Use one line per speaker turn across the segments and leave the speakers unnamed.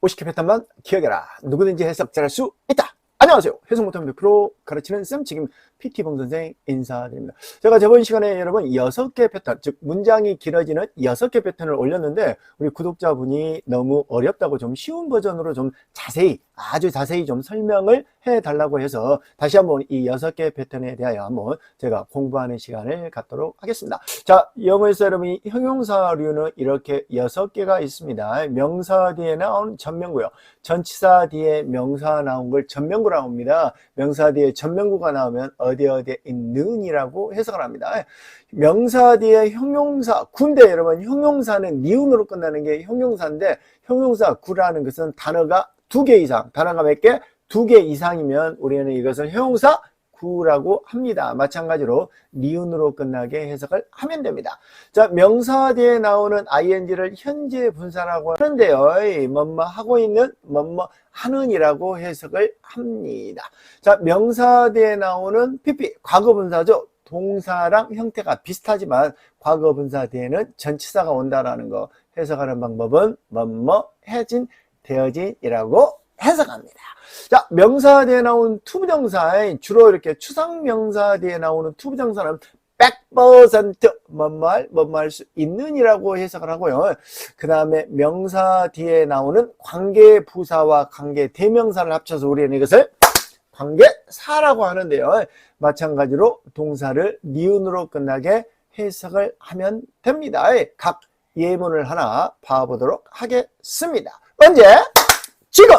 50개 패턴만 기억해라. 누구든지 해석 잘할 수 있다. 안녕하세요. 해석 못하면 100% 가르치는 쌤 지금 PT봉 선생 인사드립니다. 제가 저번 시간에 여러분 6개 패턴, 즉 문장이 길어지는 6개 패턴을 올렸는데 우리 구독자분이 너무 어렵다고 좀 쉬운 버전으로 좀 자세히, 아주 자세히 좀 설명을 해달라고 해서 다시 한번 이 6개 패턴에 대하여 한번 제가 공부하는 시간을 갖도록 하겠습니다. 자, 영어에서 여러분이 형용사류는 이렇게 6개가 있습니다. 명사 뒤에 나온 전명구요. 전치사 뒤에 명사 나온 걸 전명구라고 합니다. 명사 뒤에 전명구가 나오면 어디에 있는 이라고 해석을 합니다. 명사 뒤에 형용사, 구인데 여러분 형용사는 니은으로 끝나는 게 형용사인데 형용사 구라는 것은 단어가 2개 이상, 단어가 몇 개? 2개 이상이면 우리는 이것을 형용사 구라고 합니다. 마찬가지로 니은으로 끝나게 해석을 하면 됩니다. 자, 명사 뒤에 나오는 ing를 현재 분사라고 하는데요. 뭐뭐 하고 있는, 뭐뭐 하는 이라고 해석을 합니다. 자, 명사 뒤에 나오는 pp, 과거 분사죠. 동사랑 형태가 비슷하지만 과거 분사 뒤에는 전치사가 온다라는 거 해석하는 방법은 뭐뭐 해진, 되어진이라고 해석합니다. 자, 명사 뒤에 나온 투부정사, 주로 이렇게 추상명사 뒤에 나오는 투부정사는 100% 뭐뭐 할 수 있는 이라고 해석을 하고요. 그 다음에 명사 뒤에 나오는 관계부사와 관계대명사를 합쳐서 우리는 이것을 관계사라고 하는데요. 마찬가지로 동사를 니은으로 끝나게 해석을 하면 됩니다. 각 예문을 하나 봐보도록 하겠습니다. 언제? 지금!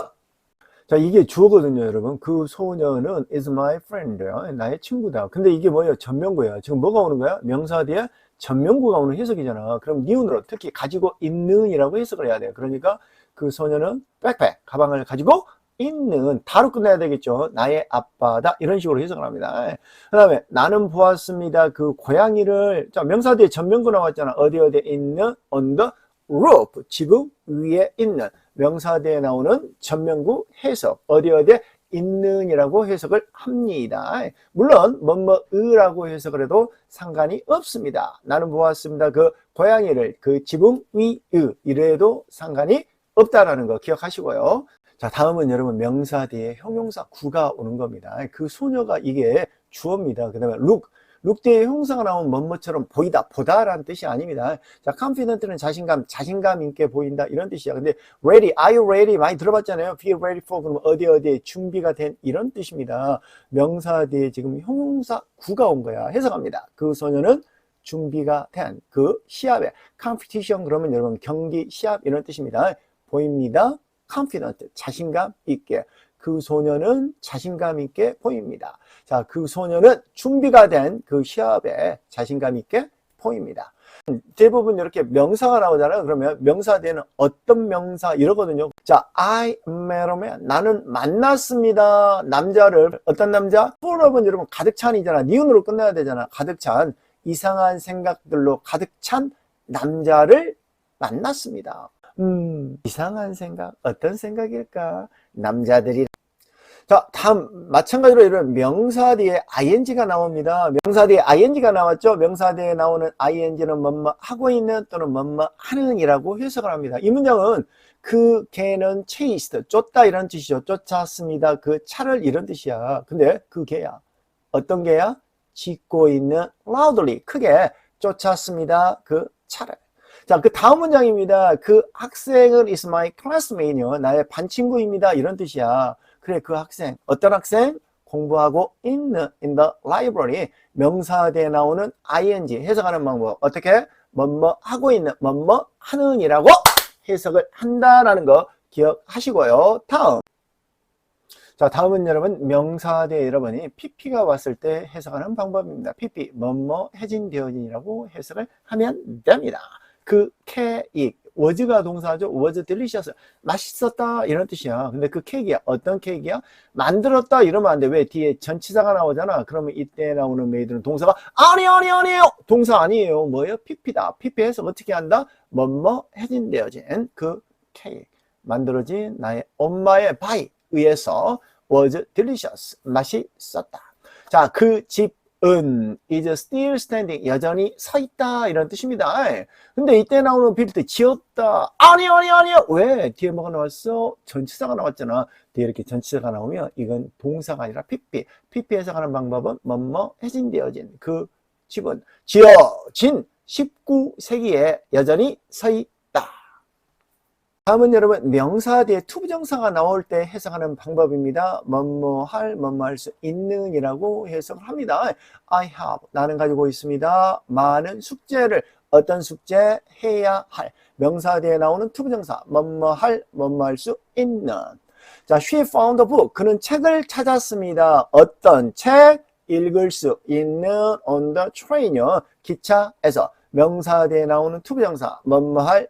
자, 이게 주어거든요, 여러분. 그 소녀는 is my friend. 나의 친구다. 근데 이게 뭐예요? 전명구예요. 지금 뭐가 오는 거야? 명사 뒤에 전명구가 오는 해석이잖아. 그럼 니은으로 특히 가지고 있는 이라고 해석을 해야 돼요. 그러니까 그 소녀는 백팩, 가방을 가지고 있는, 다로 끝내야 되겠죠. 나의 아빠다. 이런 식으로 해석을 합니다. 그 다음에 나는 보았습니다. 그 고양이를, 자, 명사 뒤에 전명구 나왔잖아. 어디에 있는, on the roof, 지붕 위에 있는. 명사 뒤에 나오는 전명구 해석, 어디에 있는 이라고 해석을 합니다. 물론 뭐뭐으라고 해석을 해도 상관이 없습니다. 나는 보았습니다. 그 고양이를 그 지붕 위의, 이래도 상관이 없다라는 거 기억하시고요. 자, 다음은 여러분 명사 뒤에 형용사 구가 오는 겁니다. 그 소녀가 이게 주어입니다. 그 다음에 look 뒤에 형용사가 나오면 뭐뭐처럼 보이다, 보다라는 뜻이 아닙니다. 자, confident는 자신감 있게 보인다 이런 뜻이야. 근데 ready, are you ready? 많이 들어봤잖아요. feel ready for 그러면 어디에 준비가 된 이런 뜻입니다. 명사 뒤에 지금 형용사 구가 온 거야. 해석합니다. 그 소녀는 준비가 된 그 시합에 competition 그러면 여러분 경기, 시합 이런 뜻입니다. 보입니다. confident, 자신감 있게. 그 소녀는 자신감 있게 보입니다. 자, 그 소녀는 준비가 된 그 시합에 자신감 있게 보입니다. 대부분 이렇게 명사가 나오잖아요. 그러면 명사 뒤에는 어떤 명사 이러거든요. 자, I met a man. 나는 만났습니다. 남자를. 어떤 남자? full of은 여러분 가득 찬이잖아. 니은으로 끝나야 되잖아. 가득 찬, 이상한 생각들로 가득 찬 남자를 만났습니다. 이상한 생각, 어떤 생각일까? 남자들이. 자, 다음 마찬가지로 이런 명사 뒤에 ing가 나옵니다. 명사 뒤에 ing가 나왔죠. 명사 뒤에 나오는 ing는 뭐뭐 하고 있는 또는 뭐뭐 하는 이라고 해석을 합니다. 이 문장은 그 개는 chased, 쫓다 이런 뜻이죠. 쫓았습니다. 그 차를 이런 뜻이야. 근데 그 개야. 어떤 개야? 짖고 있는 loudly, 크게 쫓았습니다. 그 차를. 자, 그 다음 문장입니다. 그 학생은 is my classmate요. 나의 반 친구입니다. 이런 뜻이야. 그래, 그 학생. 어떤 학생? 공부하고 있는 in the library. 명사 뒤에 나오는 ing 해석하는 방법. 어떻게? 뭐뭐 하고 있는, 뭐뭐 하는 이라고 해석을 한다라는 거 기억하시고요. 다음. 자, 다음은 여러분 명사 뒤에 여러분이 pp가 왔을 때 해석하는 방법입니다. pp, 뭐뭐 해진 되어진이라고 해석을 하면 됩니다. 그 케이크, was가 동사죠. was delicious, 맛있었다 이런 뜻이야. 근데 그 케이크야. 어떤 케이크야? 만들었다 이러면 안 돼. 왜? 뒤에 전치사가 나오잖아. 그러면 이때 나오는 메이드는 동사가 아니에요. 동사 아니에요. 뭐예요? pp다. pp 해석 어떻게 한다? 뭐뭐 해진되어진 그 케이크, 만들어진 나의 엄마의 바이 의해서 was delicious, 맛있었다. 자, 그 집 은 is still standing. 여전히 서 있다. 이런 뜻입니다. 근데 이때 나오는 빌드 지었다. 아니요. 왜? 뒤에 뭐가 나왔어? 전치사가 나왔잖아. 뒤에 이렇게 전치사가 나오면 이건 동사가 아니라 PP. PP 해석하는 방법은 뭐뭐 해진되어진 그 집은 지어진 19세기에 여전히 서 있다. 다음은 여러분 명사 뒤에 투부정사가 나올 때 해석하는 방법입니다. 뭐뭐 할 수 있는 이라고 해석을 합니다. I have 나는 가지고 있습니다. 많은 숙제를 어떤 숙제 해야 할 명사 뒤에 나오는 투부정사 뭐뭐 할 수 있는. 자, she found a book 그는 책을 찾았습니다. 어떤 책? 읽을 수 있는 on the train요. 기차에서 명사 뒤에 나오는 투부정사 뭐뭐 할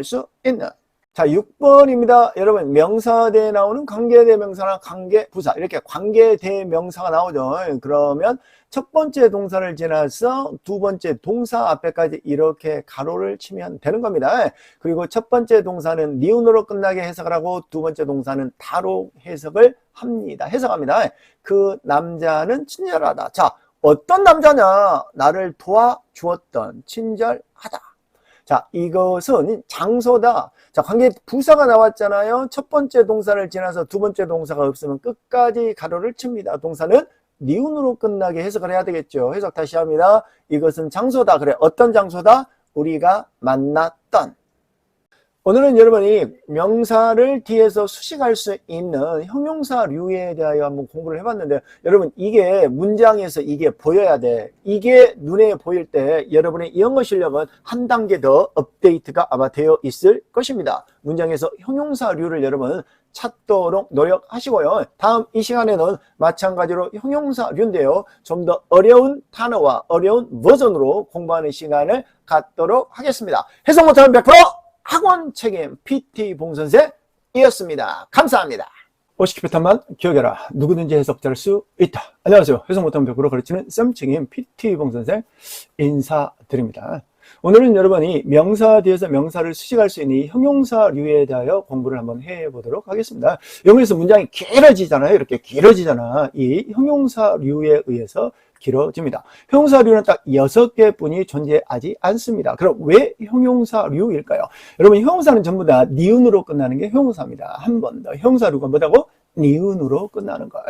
수 있는. 자, 6번입니다. 여러분, 명사대에 나오는 관계대명사나 관계부사, 이렇게 관계대명사가 나오죠. 그러면 첫 번째 동사를 지나서 두 번째 동사 앞에까지 이렇게 가로를 치면 되는 겁니다. 그리고 첫 번째 동사는 니은으로 끝나게 해석을 하고 두 번째 동사는 다로 해석을 합니다. 해석합니다. 그 남자는 친절하다. 자, 어떤 남자냐? 나를 도와주었던, 친절하다. 자, 이것은 장소다. 자, 관계 부사가 나왔잖아요. 첫 번째 동사를 지나서 두 번째 동사가 없으면 끝까지 가로를 칩니다. 동사는 니은으로 끝나게 해석을 해야 되겠죠. 해석 다시 합니다. 이것은 장소다. 그래, 어떤 장소다? 우리가 만났던. 오늘은 여러분이 명사를 뒤에서 수식할 수 있는 형용사류에 대하여 한번 공부를 해봤는데, 여러분 이게 문장에서 이게 보여야 돼. 이게 눈에 보일 때 여러분의 영어 실력은 한 단계 더 업데이트가 아마 되어 있을 것입니다. 문장에서 형용사류를 여러분 찾도록 노력하시고요. 다음 이 시간에는 마찬가지로 형용사류인데요. 좀 더 어려운 단어와 어려운 버전으로 공부하는 시간을 갖도록 하겠습니다. 해석 못하면 100% 학원 책임 PT 봉선생이었습니다. 감사합니다. 50키 패턴만 기억해라. 누구든지 해석할 수 있다. 안녕하세요. 해석 못하면 100% 가르치는 쌤 책임 PT 봉선생 인사드립니다. 오늘은 여러분이 명사 뒤에서 명사를 수식할 수 있는 이 형용사류에 대하여 공부를 한번 해보도록 하겠습니다. 영어에서 문장이 길어지잖아요. 이렇게 길어지잖아. 이 형용사류에 의해서 길어집니다. 형용사류는 딱 6개 뿐이 존재하지 않습니다. 그럼 왜 형용사류일까요? 여러분 형용사는 전부 다 니은으로 끝나는 게 형용사입니다. 한 번 더 형용사류가 뭐라고? 니은으로 끝나는 거.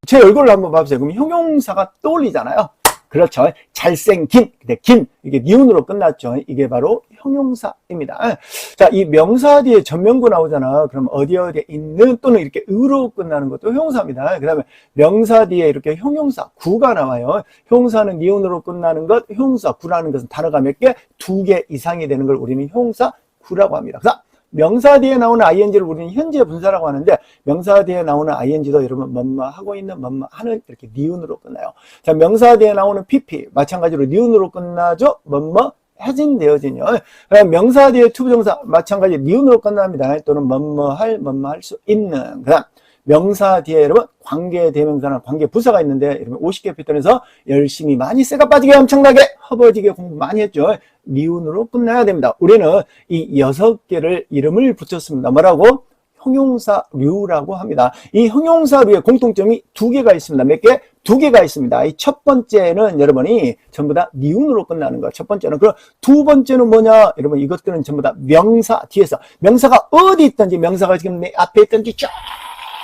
제 얼굴을 한번 봐보세요. 그럼 형용사가 떠올리잖아요. 그렇죠. 잘생긴, 근데 긴, 이게 니은으로 끝났죠. 이게 바로 형용사입니다. 자, 이 명사 뒤에 전면구 나오잖아. 그럼 어디에 있는 또는 이렇게 으로 끝나는 것도 형용사입니다. 그 다음에 명사 뒤에 이렇게 형용사 구가 나와요. 형용사는 니은으로 끝나는 것, 형용사 구라는 것은 단어가 몇 개? 2개 이상이 되는 걸 우리는 형용사 구라고 합니다. 그래서 명사 뒤에 나오는 ing를 우리는 현재 분사라고 하는데, 명사 뒤에 나오는 ing도 여러분 뭐뭐 하고 있는 뭐뭐 하는 이렇게 니은으로 끝나요. 자, 명사 뒤에 나오는 pp 마찬가지로 니은으로 끝나죠. 뭐뭐 해진되어진요. 그럼 명사 뒤에 투부정사 마찬가지 니은으로 끝납니다. 또는 뭐뭐 할 수 있는. 그다음 명사 뒤에 여러분 관계대명사나 관계부사가 있는데, 여러분 50개 패턴에서 열심히 많이 쇠가 빠지게 엄청나게 허버지게 공부 많이 했죠. 니은으로 끝나야 됩니다. 우리는 이 6개를 이름을 붙였습니다. 뭐라고? 형용사류라고 합니다. 이 형용사류의 공통점이 2개가 있습니다. 몇 개? 2개가 있습니다. 이 첫 번째는 여러분이 전부 다 니은으로 끝나는 거. 첫 번째는. 그럼 두 번째는 뭐냐? 여러분 이것들은 전부 다 명사 뒤에서. 명사가 어디 있든지, 명사가 지금 내 앞에 있든지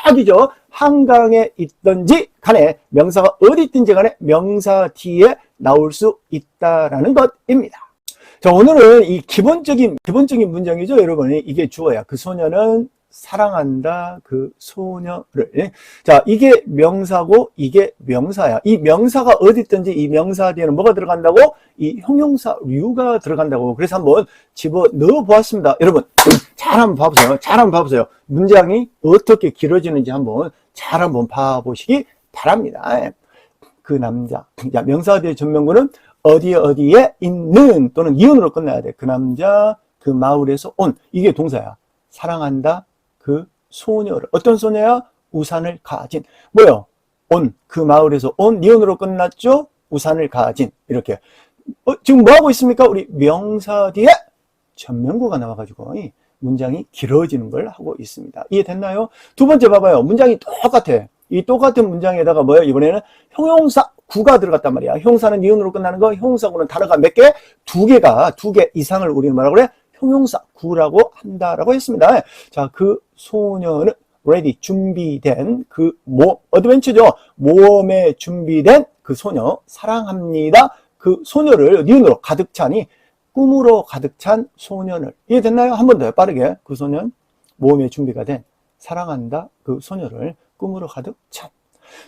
쫙이죠. 한강에 있든지 간에, 명사가 어디 있든지 간에 명사 뒤에 나올 수 있다라는 것입니다. 자, 오늘은 이 기본적인 문장이죠. 여러분이 이게 주어야. 그 소녀는 사랑한다 그 소녀를. 자, 이게 명사고 이게 명사야. 이 명사가 어디 있든지 이 명사 뒤에는 뭐가 들어간다고? 이 형용사류가 들어간다고. 그래서 한번 집어 넣어 보았습니다. 여러분 잘 한번 봐보세요. 잘 한번 봐보세요. 문장이 어떻게 길어지는지 한번 잘 한번 봐보시기 바랍니다. 그 남자. 자, 명사 뒤에 전면구는 어디에 있는 또는 니은으로 끝나야 돼. 그 남자 그 마을에서 온. 이게 동사야. 사랑한다 그 소녀를. 어떤 소녀야? 우산을 가진. 뭐요? 온. 그 마을에서 온. 니은으로 끝났죠? 우산을 가진. 이렇게. 지금 뭐 하고 있습니까? 우리 명사 뒤에 전면구가 나와가지고 문장이 길어지는 걸 하고 있습니다. 이해됐나요? 두 번째 봐봐요. 문장이 똑같아. 이 똑같은 문장에다가 뭐예요? 이번에는 형용사 구가 들어갔단 말이야. 형사는 니은으로 끝나는 거, 형용사구는 단어가 몇 개? 두 개 이상을 우리는 뭐라고 그래? 형용사 구라고 한다라고 했습니다. 자, 그 소녀는 ready, 준비된 그 어드벤처죠. 모험에 준비된 그 소녀, 사랑합니다. 그 소녀를 니은으로 가득 차니 꿈으로 가득 찬 소년을. 이해됐나요? 한 번 더 빠르게. 그 소년, 모험에 준비가 된 사랑한다. 그 소녀를 꿈으로 가득 찬.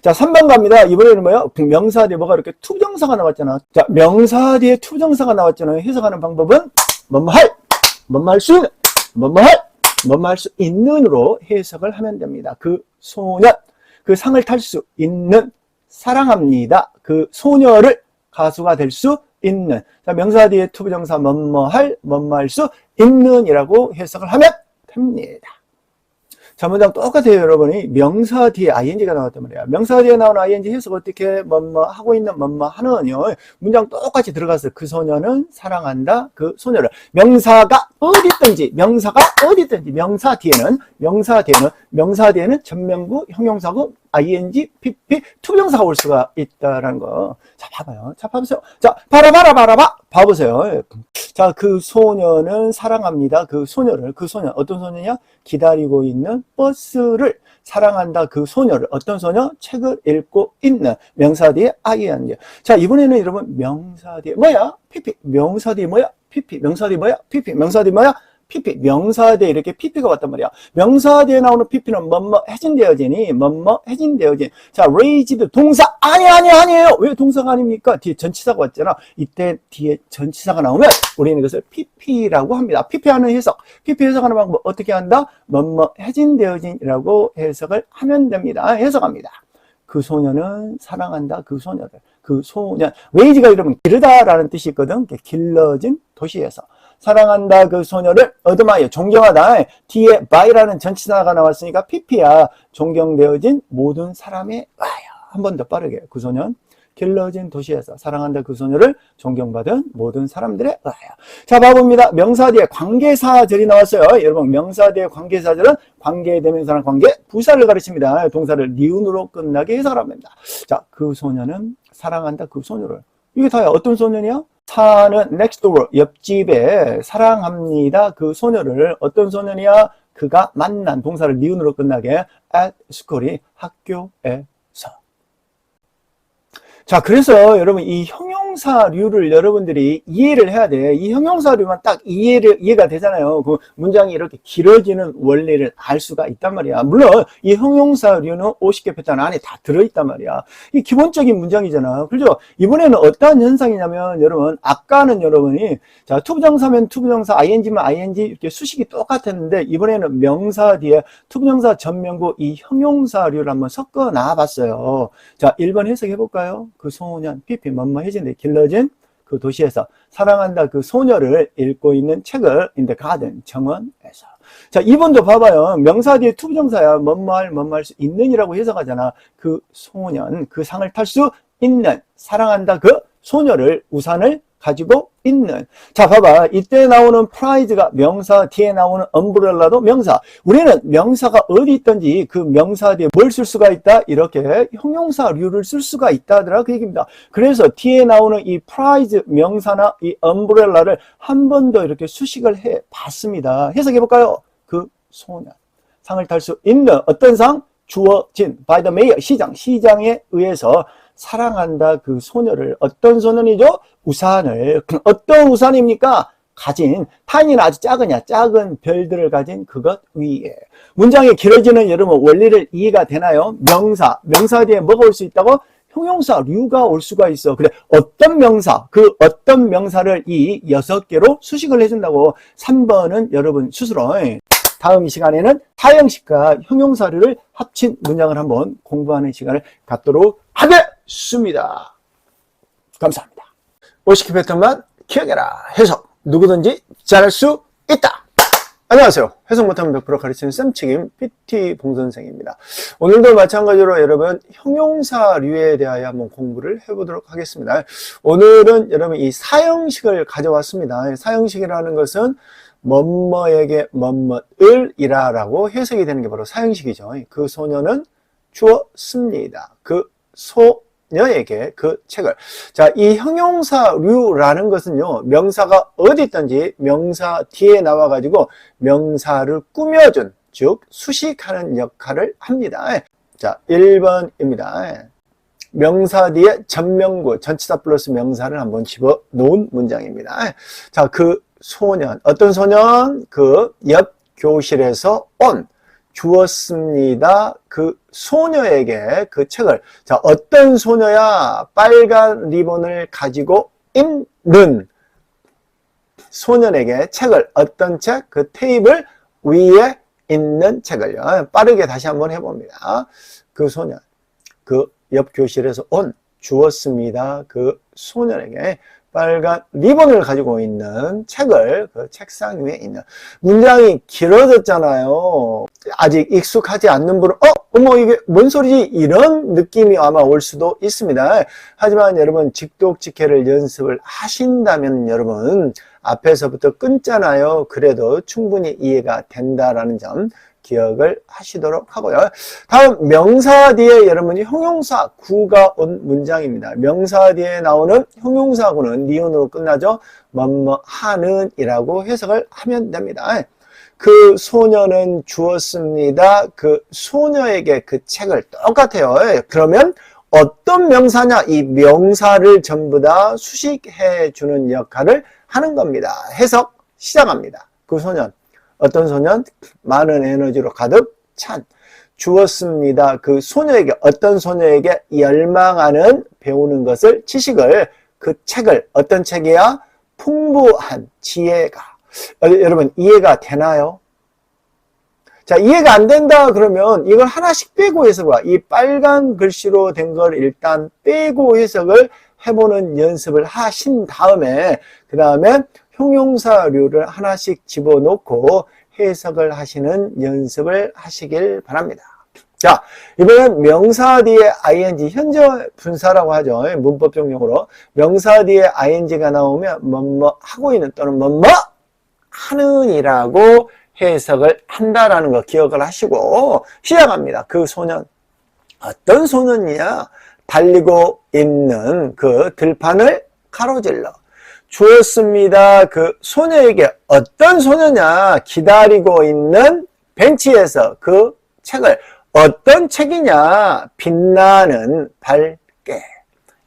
자, 3번 갑니다. 이번에는 뭐예요? 명사 뒤에 뭐가 이렇게 투부정사가 나왔잖아. 자, 명사 뒤에 투부정사가 나왔잖아요. 해석하는 방법은 뭐뭐할 수 있는, 뭐뭐할 수 있는으로 해석을 하면 됩니다. 그 소년, 그 상을 탈 수 있는, 사랑합니다. 그 소녀를 가수가 될 수 있는. 자, 명사 뒤에 투부정사 뭐뭐할 수 있는 이라고 해석을 하면 됩니다. 자, 문장 똑같아요, 여러분이. 명사 뒤에 ing가 나왔단 말이야. 명사 뒤에 나오는 ing 해석 어떻게 하고 있는 하는요. 문장 똑같이 들어갔어요. 그 소녀는 사랑한다. 그 소녀를. 명사가 어디든지 명사 뒤에는 전명구, 형용사구, ing, pp, 투부정사가 올 수가 있다라는 거. 자, 봐봐요. 자, 봐보세요. 자, 봐보세요. 자, 그 소녀는 사랑합니다. 그 소녀를. 그 소녀, 어떤 소녀냐? 기다리고 있는 버스를 사랑한다. 그 소녀를. 어떤 소녀? 책을 읽고 있는. 명사 뒤에 ing. 자, 이번에는 여러분, 명사 뒤에 뭐야? pp. 명사 뒤에 뭐야? pp. 명사 뒤에 뭐야? pp. 명사 뒤에 뭐야? pp. 명사 뒤에 이렇게 pp가 왔단 말이야. 명사 뒤에 나오는 pp는 해진되어지니, 해진되어진. 자, raised 동사. 아니에요. 왜 동사가 아닙니까? 뒤에 전치사가 왔잖아. 이때 뒤에 전치사가 나오면 우리는 이것을 pp라고 합니다. pp 하는 해석. pp 해석하는 방법 어떻게 한다? 해진되어진이라고 해석을 하면 됩니다. 해석합니다. 그 소녀는 사랑한다. 그 소녀를. 그 소년. rais가 여러분 기르다라는 뜻이 있거든. 길러진 도시에서. 사랑한다 그 소녀를 얻음하여 존경하다. 뒤에 by라는 전치사가 나왔으니까 pp야. 존경되어진 모든 사람의 와요. 한 번 더 빠르게. 그 소년 길러진 도시에서 사랑한다 그 소녀를 존경받은 모든 사람들의 와요. 자, 봐봅니다. 명사 뒤에 관계사절이 나왔어요. 여러분, 명사 뒤에 관계사절은 관계대명사랑 관계 부사를 가르칩니다. 동사를 니은으로 끝나게 해석을 합니다. 자, 그 소녀는 사랑한다 그 소녀를. 이게 다야. 어떤 소년이야? 사는 next door, 옆집에 사랑합니다. 그 소녀를. 어떤 소년이야? 그가 만난 동사를 니은으로 끝나게 at school이 학교에서. 자, 그래서 여러분 이 형용사류를 여러분들이 이해를 해야 돼. 이 형용사류만 딱 이해가 되잖아요. 그 문장이 이렇게 길어지는 원리를 알 수가 있단 말이야. 물론 이 형용사류는 50개 패턴 안에 다 들어있단 말이야. 이 기본적인 문장이잖아. 그렇죠? 이번에는 어떤 현상이냐면 여러분, 아까는 여러분이 자, 투부정사면 투부정사, ing면 ing 이렇게 수식이 똑같았는데 이번에는 명사 뒤에 투부정사 전명구 이 형용사류를 한번 섞어 놔 봤어요. 자, 1번 해석해 볼까요? 그 소년, pp, 해진데 길러진 그 도시에서 사랑한다 그 소녀를 읽고 있는 책을 in the garden, 정원에서. 자, 2번도 봐봐요. 명사 뒤에 투부정사야. 뭐뭐할 수 있는이라고 해석하잖아. 그 소년, 그 상을 탈 수 있는, 사랑한다 그 소녀를, 우산을 가지고 있는. 자, 봐봐. 이때 나오는 prize가 명사, 뒤에 나오는 umbrella도 명사. 우리는 명사가 어디 있든지 그 명사 뒤에 뭘 쓸 수가 있다? 이렇게 형용사류를 쓸 수가 있다더라 그 얘기입니다. 그래서 뒤에 나오는 이 prize 명사나 이 umbrella를 한 번 더 이렇게 수식을 해 봤습니다. 해석해 볼까요? 그 소년. 상을 탈 수 있는 어떤 상? 주어진 by the mayor, 시장에 의해서 사랑한다 그 소녀를. 어떤 소년이죠? 우산을. 어떤 우산입니까? 가진, 타인이는 아주 작은 별들을 가진 그것 위에. 문장이 길어지는 여러분 원리를 이해가 되나요? 명사 뒤에 뭐가 올 수 있다고? 형용사류가 올 수가 있어. 그래, 어떤 명사, 그 어떤 명사를 이 6개로 수식을 해준다고. 3번은 여러분 스스로 다음 시간에는 사형식과 형용사류를 합친 문장을 한번 공부하는 시간을 갖도록 하겠습니다. 감사합니다. 50개 패턴만 기억해라. 해석 누구든지 잘할 수 있다. 안녕하세요. 해석 못하면 100% 가르치는 쌤책임 PT 봉선생입니다. 오늘도 마찬가지로 여러분 형용사류에 대하여 한번 공부를 해보도록 하겠습니다. 오늘은 여러분 이 사형식을 가져왔습니다. 사형식이라는 것은 뭐뭐에게 뭐뭐을 이라라고 해석이 되는 게 바로 사형식이죠. 그 소녀는 주었습니다. 그 소녀에게 그 책을. 자, 이 형용사류라는 것은요, 명사가 어디 있든지 명사 뒤에 나와가지고 명사를 꾸며준, 즉 수식하는 역할을 합니다. 자, 1번입니다. 명사 뒤에 전명구, 전치사 플러스 명사를 한번 집어놓은 문장입니다. 자, 그 소년, 어떤 소년? 그 옆 교실에서 온, 주었습니다. 그 소녀에게 그 책을. 자, 어떤 소녀야? 빨간 리본을 가지고 있는 소년에게 책을. 어떤 책? 그 테이블 위에 있는 책을요. 빠르게 다시 한번 해봅니다. 그 소년, 그 옆 교실에서 온, 주었습니다. 그 소년에게 빨간 리본을 가지고 있는 책을 그 책상 위에 있는. 문장이 길어졌잖아요. 아직 익숙하지 않는 분은 어머 이게 뭔 소리지? 이런 느낌이 아마 올 수도 있습니다. 하지만 여러분 직독직해를 연습을 하신다면 여러분 앞에서부터 끊잖아요. 그래도 충분히 이해가 된다라는 점 기억을 하시도록 하고요. 다음 명사 뒤에 여러분이 형용사 구가 온 문장입니다. 명사 뒤에 나오는 형용사 구는 니은으로 끝나죠. 뭐뭐 하는 이라고 해석을 하면 됩니다. 그 소녀는 주었습니다. 그 소녀에게 그 책을. 똑같아요. 그러면 어떤 명사냐? 이 명사를 전부 다 수식해 주는 역할을 하는 겁니다. 해석 시작합니다. 그 소년, 어떤 소년? 많은 에너지로 가득 찬. 주었습니다. 그 소녀에게, 어떤 소녀에게 열망하는 배우는 것을, 지식을, 그 책을, 어떤 책이야? 풍부한 지혜가. 여러분 이해가 되나요? 자, 이해가 안 된다 그러면 이걸 하나씩 빼고 해석을 봐. 이 빨간 글씨로 된 걸 일단 빼고 해석을 해보는 연습을 하신 다음에 그 다음에 형용사류를 하나씩 집어넣고 해석을 하시는 연습을 하시길 바랍니다. 자, 이번엔 명사 뒤에 ing, 현재 분사라고 하죠. 문법적 용어로. 명사 뒤에 ing가 나오면 뭐뭐 하고 있는 또는 뭐뭐 하는 이라고 해석을 한다라는 거 기억을 하시고 시작합니다. 그 소년, 어떤 소년이냐? 달리고 있는 그 들판을 가로질러 주었습니다. 그 소녀에게. 어떤 소녀냐? 기다리고 있는 벤치에서 그 책을. 어떤 책이냐? 빛나는 밝게.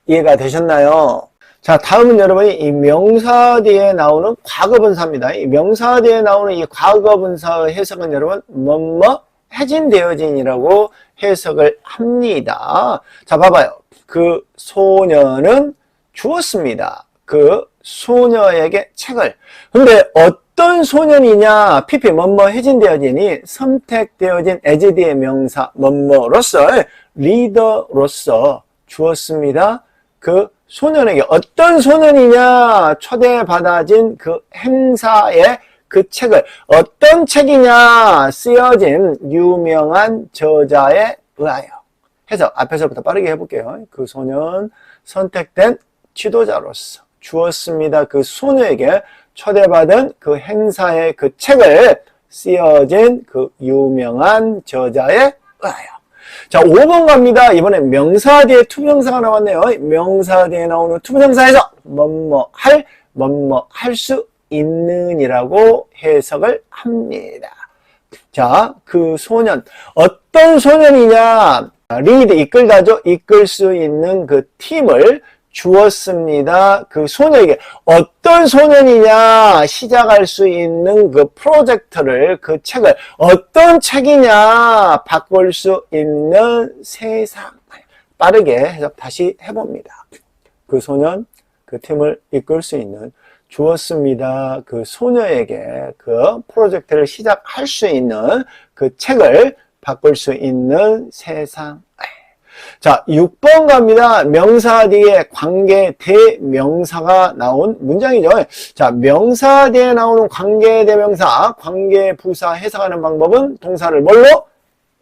이해가 되셨나요? 자, 다음은 여러분이 이 명사 뒤에 나오는 과거분사입니다. 이 명사 뒤에 나오는 이 과거분사 해석은 여러분 뭐뭐 해진되어진이라고 해석을 합니다. 자, 봐봐요. 그 소녀는 주었습니다. 그 소녀에게 책을. 근데 어떤 소년이냐? PP 뭐뭐 해진되어진이 선택되어진 as 뒤의 명사 뭐뭐로서 리더로서 주었습니다. 그 소년에게. 어떤 소년이냐? 초대받아진 그 행사에 그 책을. 어떤 책이냐? 쓰여진 유명한 저자에 의하여. 해서 앞에서부터 빠르게 해볼게요. 그 소년, 선택된 지도자로서 주었습니다. 그 소녀에게 초대받은 그 행사의 그 책을 쓰여진 그 유명한 저자에 의하여. 자, 5번 갑니다. 이번엔 명사 뒤에 투부정사가 나왔네요. 명사 뒤에 나오는 투부정사에서 뭐뭐 할 수 있는 이라고 해석을 합니다. 자, 그 소년, 어떤 소년이냐? 리드, 이끌다죠. 이끌 수 있는 그 팀을 주었습니다. 그 소녀에게. 어떤 소년이냐? 시작할 수 있는 그 프로젝트를, 그 책을. 어떤 책이냐? 바꿀 수 있는 세상. 빠르게 해석 다시 해봅니다. 그 소년, 그 팀을 이끌 수 있는 주었습니다. 그 소녀에게 그 프로젝트를 시작할 수 있는 그 책을 바꿀 수 있는 세상. 자, 6번 갑니다. 명사 뒤에 관계 대명사가 나온 문장이죠. 자, 명사 뒤에 나오는 관계 대명사, 관계 부사 해석하는 방법은 동사를 뭘로?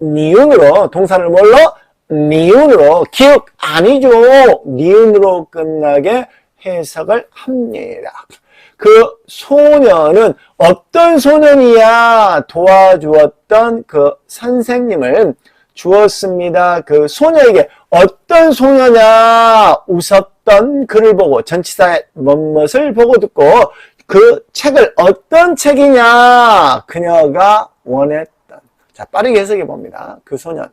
니은으로. 동사를 뭘로? 니은으로. 기억 아니죠. 니은으로 끝나게 해석을 합니다. 그 소년은 어떤 소년이야? 도와주었던 그 선생님을 주었습니다. 그 소녀에게. 어떤 소녀냐? 웃었던 그를 보고, 전치사의 뭐뭇을 보고 듣고, 그 책을 어떤 책이냐? 그녀가 원했던. 자, 빠르게 해석해 봅니다. 그 소년.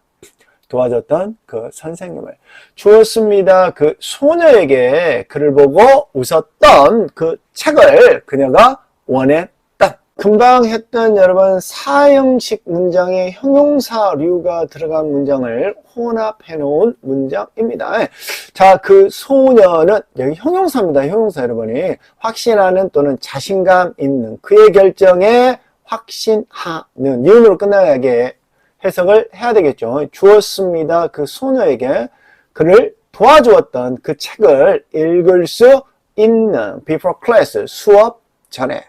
도와줬던 그 선생님을 주었습니다. 그 소녀에게 그를 보고 웃었던 그 책을 그녀가 원했던. 금방 했던 여러분 사형식 문장에 형용사류가 들어간 문장을 혼합해 놓은 문장입니다. 자, 그 소녀는 여기 형용사입니다. 형용사 여러분이 확신하는 또는 자신감 있는 그의 결정에 확신하는 니은으로 끝나게 해석을 해야 되겠죠. 주었습니다. 그 소녀에게 그를 도와주었던 그 책을 읽을 수 있는 before class, 수업 전에.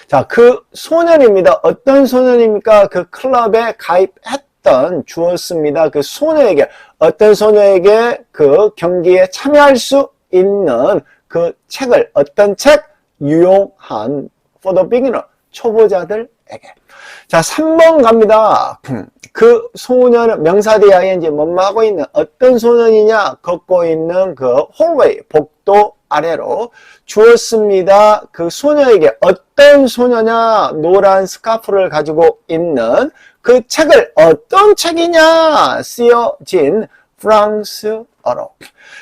자, 그 소년입니다. 어떤 소년입니까? 그 클럽에 가입했던 주었습니다. 그 소녀에게, 어떤 소녀에게 그 경기에 참여할 수 있는 그 책을, 어떤 책? 유용한 for the beginner, 초보자들에게. 자, 3번 갑니다. 그 소년은 명사 뒤에 ing 뭐뭐 하고 있는 어떤 소년이냐? 걷고 있는 그 홀웨이, 복도 아래로 주었습니다. 그 소녀에게 어떤 소녀냐? 노란 스카프를 가지고 있는 그 책을 어떤 책이냐? 쓰여진 프랑스어로.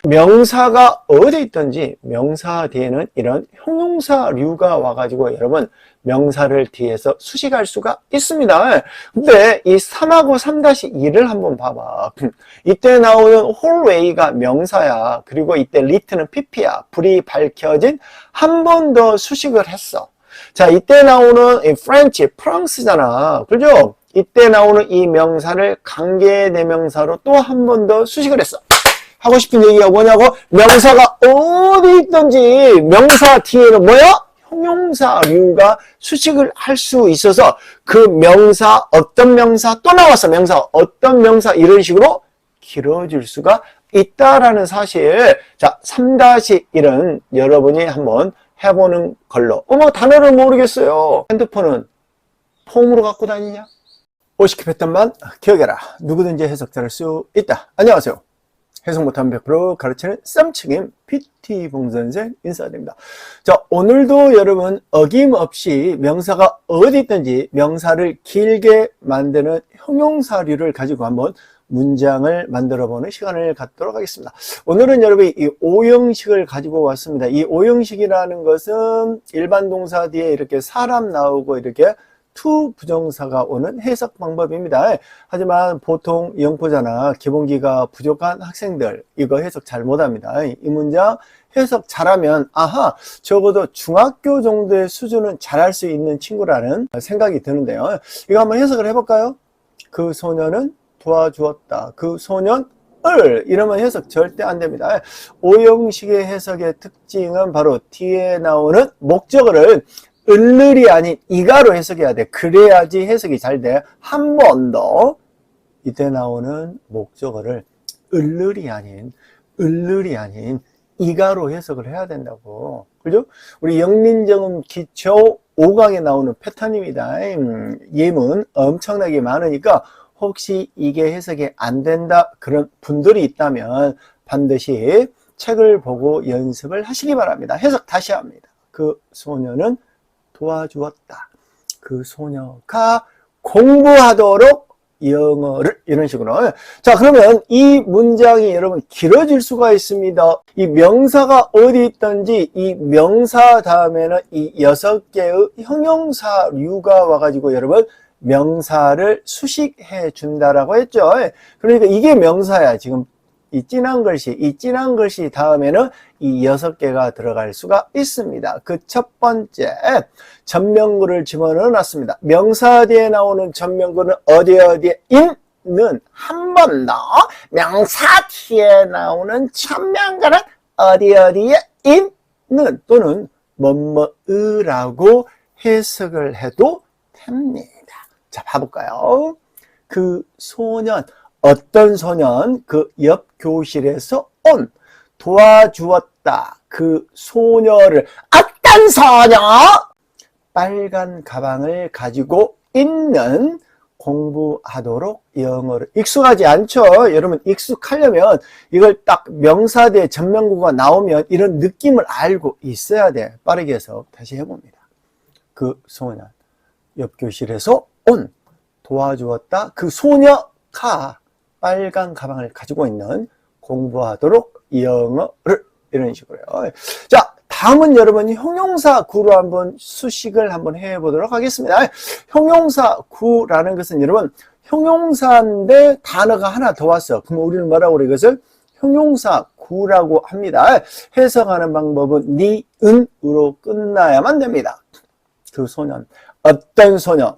명사가 어디 있든지 명사 뒤에는 이런 형용사류가 와가지고 여러분 명사를 뒤에서 수식할 수가 있습니다. 근데 이 3하고 3-2를 한번 봐봐. 이때 나오는 홀웨이가 명사야. 그리고 이때 리트는 pp야. 불이 밝혀진 한 번 더 수식을 했어. 자, 이때 나오는 이 프렌치, 프랑스잖아. 그죠? 이때 나오는 이 명사를 관계대명사로 또 한 번 더 수식을 했어. 하고 싶은 얘기가 뭐냐고? 명사가 어디 있든지 명사 뒤에는 뭐야? 형용사류가 수식을 할 수 있어서 그 명사, 어떤 명사 또 나왔어. 명사, 어떤 명사 이런 식으로 길어질 수가 있다라는 사실. 자, 3-1은 여러분이 한번 해보는 걸로. 어머, 단어를 모르겠어요. 핸드폰은 폼으로 갖고 다니냐? 50개 패턴만 기억해라. 누구든지 해석할 수 있다. 안녕하세요. 해석 못하면 100% 가르치는 쌈책임 PT 봉선생 인사드립니다. 자, 오늘도 여러분 어김없이 명사가 어디 있든지 명사를 길게 만드는 형용사류를 가지고 한번 문장을 만들어 보는 시간을 갖도록 하겠습니다. 오늘은 여러분 이 오형식을 가지고 왔습니다. 이 오형식이라는 것은 일반 동사 뒤에 이렇게 사람 나오고 이렇게 to 부정사가 오는 해석 방법입니다. 하지만 보통 영포자나 기본기가 부족한 학생들 이거 해석 잘 못합니다. 이 문장 해석 잘하면 아하, 적어도 중학교 정도의 수준은 잘할 수 있는 친구라는 생각이 드는데요. 이거 한번 해석을 해볼까요? 그 소녀는 도와주었다. 그 소년을 이러면 해석 절대 안 됩니다. 오형식의 해석의 특징은 바로 뒤에 나오는 목적어를 을을이 아닌 이가로 해석해야 돼. 그래야지 해석이 잘 돼. 한 번 더 이때 나오는 목적어를 을을이 아닌 이가로 해석을 해야 된다고. 그죠? 우리 영민정음 기초 5강에 나오는 패턴입니다. 예문 엄청나게 많으니까 혹시 이게 해석이 안 된다 그런 분들이 있다면 반드시 책을 보고 연습을 하시기 바랍니다. 해석 다시 합니다. 그 소녀는 도와주었다. 그 소녀가 공부하도록 영어를 이런 식으로. 자, 그러면 이 문장이 여러분 길어질 수가 있습니다. 이 명사가 어디 있든지 이 명사 다음에는 이 6개의 형용사류가 와가지고 여러분 명사를 수식해 준다라고 했죠. 그러니까 이게 명사야. 지금 이 진한 글씨 다음에는 이 6개가 들어갈 수가 있습니다. 그 첫 번째, 전명구를 집어넣어 놨습니다. 명사 뒤에 나오는 전명구는 어디에 있는 한 번 더, 명사 뒤에 나오는 전명구는 어디에 있는 또는 뭐뭐으라고 해석을 해도 됩니다. 자, 봐볼까요? 그 소년, 어떤 소년, 그 옆 교실에서 온, 도와주었다. 그 소녀를, 어떤 소녀? 빨간 가방을 가지고 있는 공부하도록 영어를. 익숙하지 않죠? 여러분, 익숙하려면 이걸 딱 명사대 전면구가 나오면 이런 느낌을 알고 있어야 돼. 빠르게 해서 다시 해봅니다. 그 소년, 옆 교실에서 온, 도와주었다. 그 소녀가 빨간 가방을 가지고 있는, 공부하도록 영어를. 이런 식으로요. 자, 다음은 여러분 형용사 구로 한번 수식을 한번 해보도록 하겠습니다. 형용사 구라는 것은 여러분 형용사인데 단어가 하나 더 왔어. 그럼 우리는 뭐라고 그래? 이것을 형용사 구라고 합니다. 해석하는 방법은 니은으로 끝나야만 됩니다. 그 소년, 어떤 소년,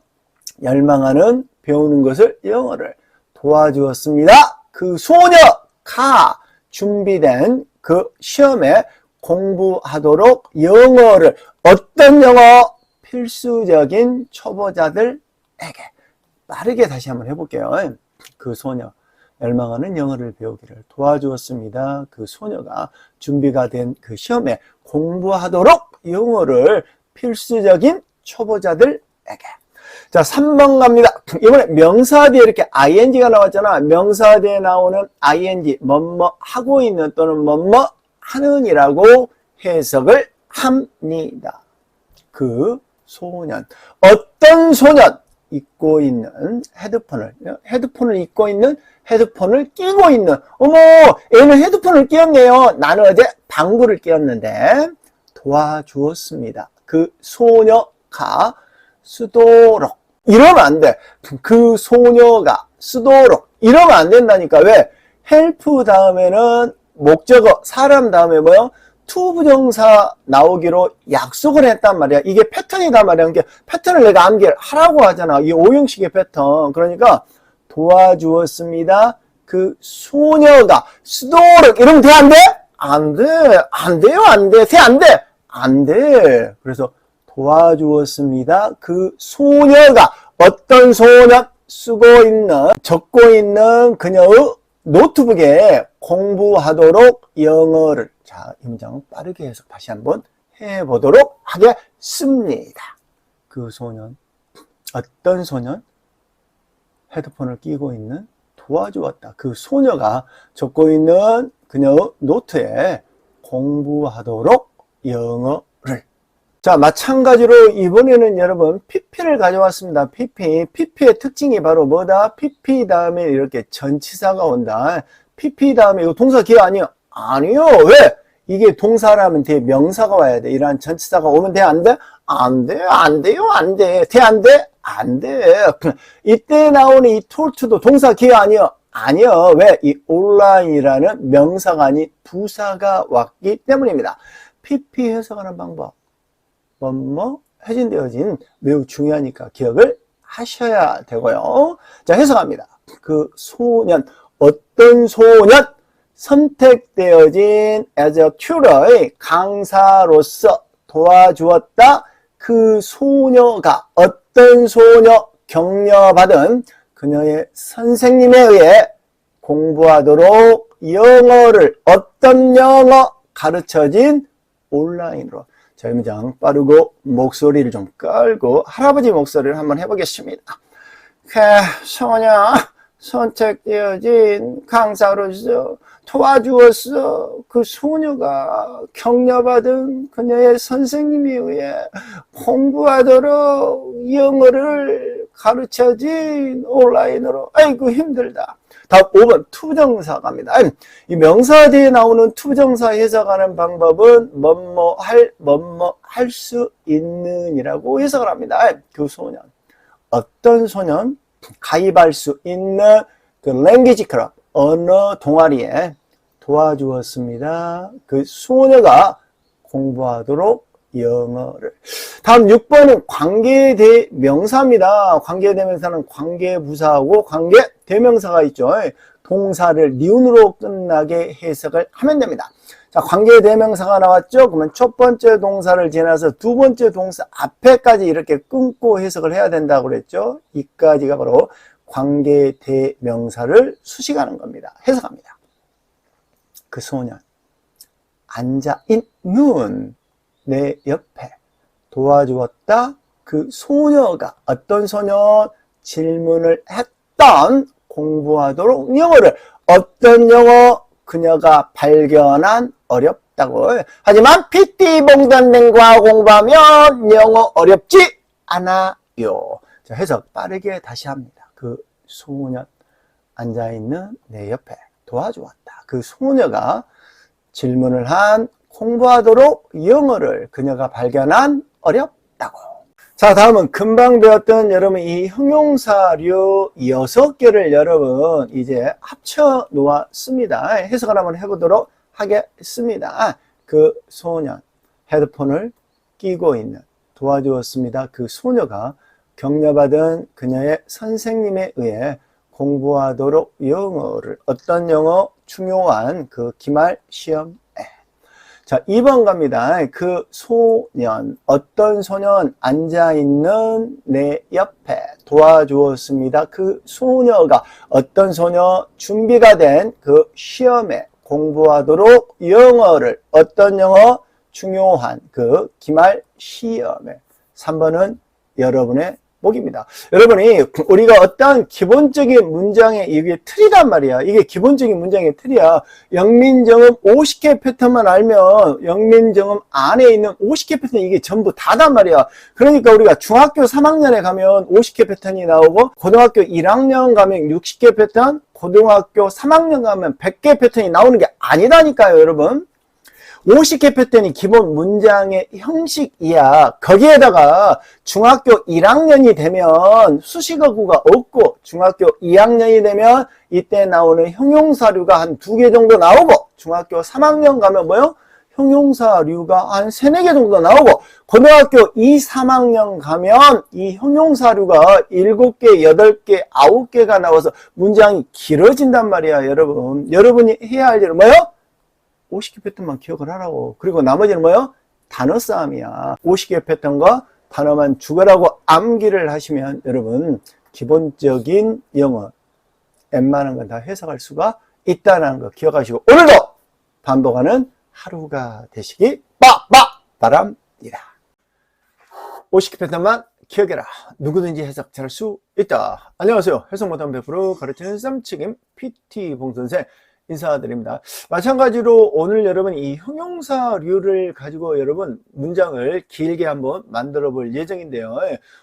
열망하는 배우는 것을 영어를 도와주었습니다. 그 소녀가 준비된 그 시험에 공부하도록 영어를. 어떤 영어? 필수적인 초보자들에게. 빠르게 다시 한번 해볼게요. 그 소녀, 열망하는 영어를 배우기를 도와주었습니다. 그 소녀가 준비가 된 그 시험에 공부하도록 영어를. 필수적인 초보자들에게. 자, 3번 갑니다. 이번에 명사 뒤에 이렇게 ing가 나왔잖아. 명사 뒤에 나오는 ing, 뭐뭐 하고 있는 또는 뭐뭐 하는 이라고 해석을 합니다. 그 소년, 어떤 소년, 입고 있는 헤드폰을 입고 있는, 헤드폰을 끼고 있는. 어머, 얘는 헤드폰을 끼었네요. 나는 어제 방구를 끼었는데 도와주었습니다. 그 소녀가 쓰도록. 이러면 안 돼. 그 소녀가 쓰도록. 이러면 안 된다니까. 왜? help 다음에는 목적어, 사람 다음에 뭐요? to 부정사 나오기로 약속을 했단 말이야. 이게 패턴이단 말이야. 그러니까 패턴을 내가 암기를 하라고 하잖아. 이 5형식의 패턴. 그러니까 도와주었습니다. 그 소녀가 쓰도록. 이러면 돼? 안 돼? 안 돼. 안 돼요. 안 돼. 돼? 안 돼? 안 돼. 그래서 도와주었습니다. 그 소녀가, 어떤 소년, 쓰고 있는, 적고 있는 그녀의 노트북에 공부하도록 영어를. 자, 이 문장 빠르게 해서 다시 한번 해보도록 하겠습니다. 그 소년, 어떤 소년, 헤드폰을 끼고 있는, 도와주었다. 그 소녀가 적고 있는 그녀의 노트에 공부하도록 영어를. 자, 마찬가지로 이번에는 여러분 PP를 가져왔습니다. PP의 특징이 바로 뭐다? PP 다음에 이렇게 전치사가 온다. PP 다음에 이거 동사 기억 아니요? 아니요. 왜? 이게 동사라면 뒤에 명사가 와야 돼. 이러한 전치사가 오면 돼? 안 돼? 안 돼. 안 돼요. 안 돼. 돼? 안 돼? 안 돼. 이때 나오는 이 톨트도 동사 기억 아니요? 아니요. 왜? 이 온라인이라는 명사가 아닌 부사가 왔기 때문입니다. PP 해석하는 방법. 뭐뭐 해진되어진 매우 중요하니까 기억을 하셔야 되고요. 자, 해석합니다. 그 소년, 어떤 소년, 선택되어진 as a tutor의 강사로서 도와주었다. 그 소녀가, 어떤 소녀, 격려받은 그녀의 선생님에 의해 공부하도록 영어를, 어떤 영어 가르쳐진 온라인으로. 자, 이 문장 빠르고 목소리를 좀 끌고 할아버지 목소리를 한번 해보겠습니다. 그 소녀, 선택되어진 강사로서 도와주었어. 그 소녀가 격려받은 그녀의 선생님에 의해 공부하도록 영어를 가르쳐진 온라인으로. 아이고 힘들다. 다음 5번 투부정사 갑니다. 이 명사 뒤에 나오는 투부정사 해석하는 방법은 뭐뭐 할 수 있는 이라고 해석을 합니다. 그 소년, 어떤 소년, 가입할 수 있는 그 랭귀지 클럽, 언어 동아리에 도와주었습니다. 그 소녀가 공부하도록 영어를. 다음 6번은 관계대명사입니다. 관계대명사는 관계부사하고 관계대명사가 있죠. 동사를 니은으로 끝나게 해석을 하면 됩니다. 자, 관계대명사가 나왔죠. 그러면 첫 번째 동사를 지나서 두 번째 동사 앞에까지 이렇게 끊고 해석을 해야 된다고 그랬죠. 이까지가 바로 관계대명사를 수식하는 겁니다. 해석합니다. 그 소년, 앉아있는 내 옆에 도와주었다. 그 소녀가, 어떤 소년, 질문을 했던 공부하도록 영어를 어떤 영어 그녀가 발견한 어렵다고. 하지만 PT 봉선생과 공부하면 영어 어렵지 않아요. 자, 해석 빠르게 다시 합니다. 그 소년 앉아있는 내 옆에 도와주었다. 그 소녀가 질문을 한 공부하도록 영어를 그녀가 발견한 어렵다고. 자, 다음은 금방 배웠던 여러분 이 형용사류 6개를 여러분 이제 합쳐 놓았습니다. 해석을 한번 해보도록 하겠습니다. 그 소년 헤드폰을 끼고 있는 도와주었습니다. 그 소녀가 격려받은 그녀의 선생님에 의해 공부하도록 영어를 어떤 영어 중요한 그 기말 시험에. 자, 2번 갑니다. 그 소년 어떤 소년 앉아있는 내 옆에 도와주었습니다. 그 소녀가 어떤 소녀 준비가 된 그 시험에 공부하도록 영어를 어떤 영어 중요한 그 기말 시험에. 3번은 여러분의 목입니다. 여러분이 우리가 어떤 기본적인 문장의 이게 틀이란 말이야. 이게 기본적인 문장의 틀이야. 영민정음 50개 패턴만 알면 영민정음 안에 있는 50개 패턴 이게 전부 다단 말이야. 그러니까 우리가 중학교 3학년에 가면 50개 패턴이 나오고 고등학교 1학년 가면 60개 패턴, 고등학교 3학년 가면 100개 패턴이 나오는 게 아니라니까요, 여러분. 50개 패턴이 기본 문장의 형식이야. 거기에다가 중학교 1학년이 되면 수식어구가 없고 중학교 2학년이 되면 이때 나오는 형용사류가 한 2개 정도 나오고 중학교 3학년 가면 뭐요? 형용사류가 한 3, 4개 정도 나오고 고등학교 2, 3학년 가면 이 형용사류가 7개, 8개, 9개가 나와서 문장이 길어진단 말이야, 여러분. 여러분이 해야 할 일은 뭐요? 50개 패턴만 기억을 하라고. 그리고 나머지는 뭐요? 단어 싸움이야. 50개 패턴과 단어만 죽어라고 암기를 하시면 여러분 기본적인 영어 웬만한 건 다 해석할 수가 있다는 거 기억하시고 오늘도 반복하는 하루가 되시기 바랍니다. 50개 패턴만 기억해라. 누구든지 해석 잘할 수 있다. 안녕하세요. 해석 못하면 100% 가르치는 쌈치김 PT 봉선생 인사드립니다. 마찬가지로 오늘 여러분 이 형용사류를 가지고 여러분 문장을 길게 한번 만들어 볼 예정인데요.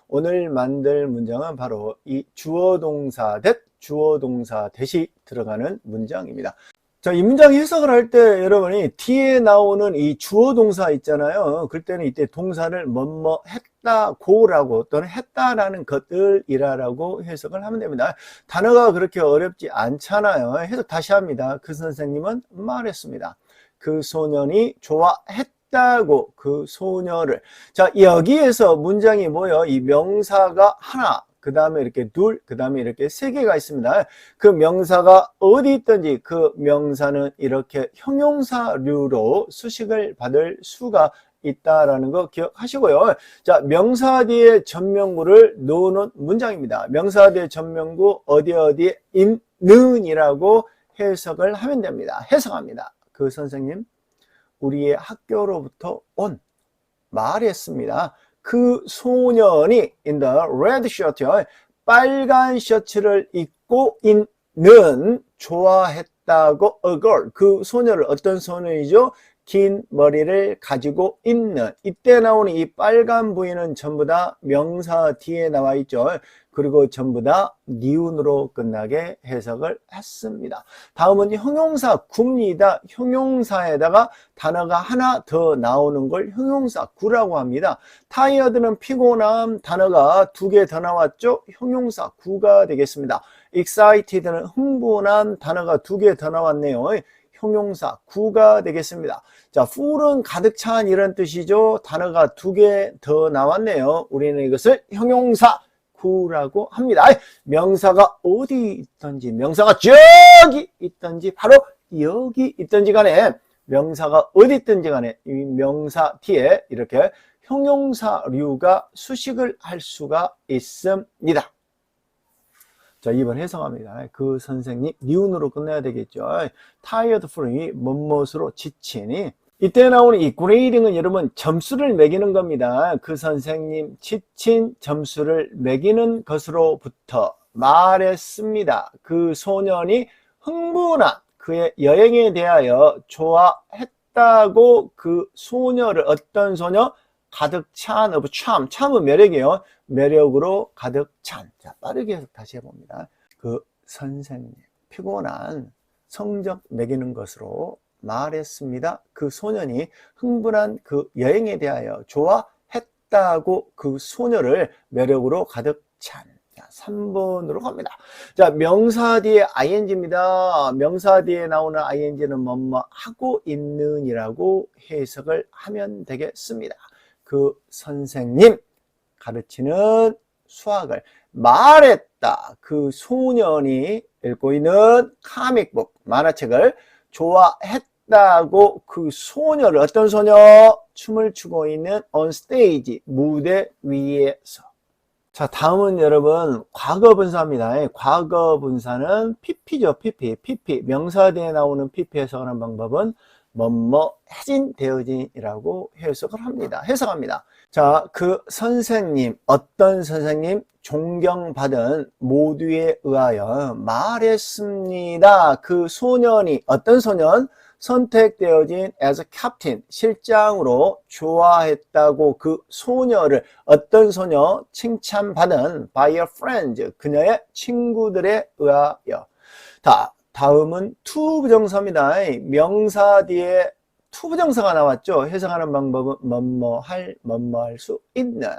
오늘 만들 문장은 바로 이 주어동사 댓, 주어동사 댓이 들어가는 문장입니다. 자, 이 문장 해석을 할 때 여러분이 뒤에 나오는 이 주어동사 있잖아요. 그럴 때는 이때 동사를 뭐뭐 했다고라고 또는 했다라는 것들이라고 해석을 하면 됩니다. 단어가 그렇게 어렵지 않잖아요. 해석 다시 합니다. 그 선생님은 말했습니다. 그 소년이 좋아했다고 그 소녀를. 자, 여기에서 문장이 뭐예요? 이 명사가 하나, 그 다음에 이렇게 둘, 그 다음에 이렇게 3개가 있습니다. 그 명사가 어디 있든지 그 명사는 이렇게 형용사류로 수식을 받을 수가 있다라는 거 기억하시고요. 자, 명사 뒤에 전명구를 놓는 문장입니다. 명사 뒤에 전명구 어디에 있는이라고 해석을 하면 됩니다. 해석합니다. 그 선생님 우리의 학교로부터 온 말했습니다. 그 소년이 in the red shirt, 빨간 셔츠를 입고 있는 좋아했다고 a girl, 그 소녀를 어떤 소녀이죠? 긴 머리를 가지고 있는. 이때 나오는 이 빨간 부위는 전부 다 명사 뒤에 나와 있죠. 그리고 전부 다 니은으로 끝나게 해석을 했습니다. 다음은 형용사 구입니다. 형용사에다가 단어가 하나 더 나오는 걸 형용사 구라고 합니다. 타이어드는 피곤함, 단어가 2개 더 나왔죠. 형용사 구가 되겠습니다. excited는 흥분한, 단어가 2개 더 나왔네요. 형용사 구가 되겠습니다. 자, full은 가득 찬 이런 뜻이죠. 단어가 2개 더 나왔네요. 우리는 이것을 형용사 구라고 합니다. 명사가 어디 있든지, 명사가 저기 있든지, 바로 여기 있든지 간에, 명사가 어디 있든지 간에 이 명사 뒤에 이렇게 형용사류가 수식을 할 수가 있습니다. 자, 2번 해석합니다. 그 선생님, 니은으로 끝내야 되겠죠. tired from이 뭐뭇으로 지치니, 이때 나오는 이 grading은 여러분 점수를 매기는 겁니다. 그 선생님 지친 점수를 매기는 것으로부터 말했습니다. 그 소년이 흥분한 그의 여행에 대하여 좋아했다고 그 소녀를 어떤 소녀? 가득 찬, 참은 매력이에요. 매력으로 가득 찬. 자, 빠르게 해서 다시 해봅니다. 그 선생님 피곤한 성적 매기는 것으로 말했습니다. 그 소년이 흥분한 그 여행에 대하여 좋아했다고 그 소녀를 매력으로 가득 찬. 자, 3번으로 갑니다. 자, 명사 뒤에 ing입니다. 명사 뒤에 나오는 ing는 뭐뭐 하고 있는 이라고 해석을 하면 되겠습니다. 그 선생님 가르치는 수학을 말했다. 그 소년이 읽고 있는 카믹북 만화책을 좋아했다고 그 소녀를 어떤 소녀? 춤을 추고 있는 on stage 무대 위에서. 자, 다음은 여러분 과거 분사입니다. 과거 분사는 pp죠. pp. 명사 뒤에 나오는 pp 해석하는 방법은 뭐뭐 해진되어진이라고 해석을 합니다. 해석합니다. 자, 그 선생님, 어떤 선생님? 존경받은 모두에 의하여 말했습니다. 그 소년이 어떤 소년? 선택되어진 as captain, 실장으로 좋아했다고 그 소녀를 어떤 소녀? 칭찬받은 by a friend, 그녀의 친구들에 의하여. 다음은 투부정사입니다. 명사 뒤에 투부정사가 나왔죠. 해석하는 방법은 뭐뭐할 수 있는.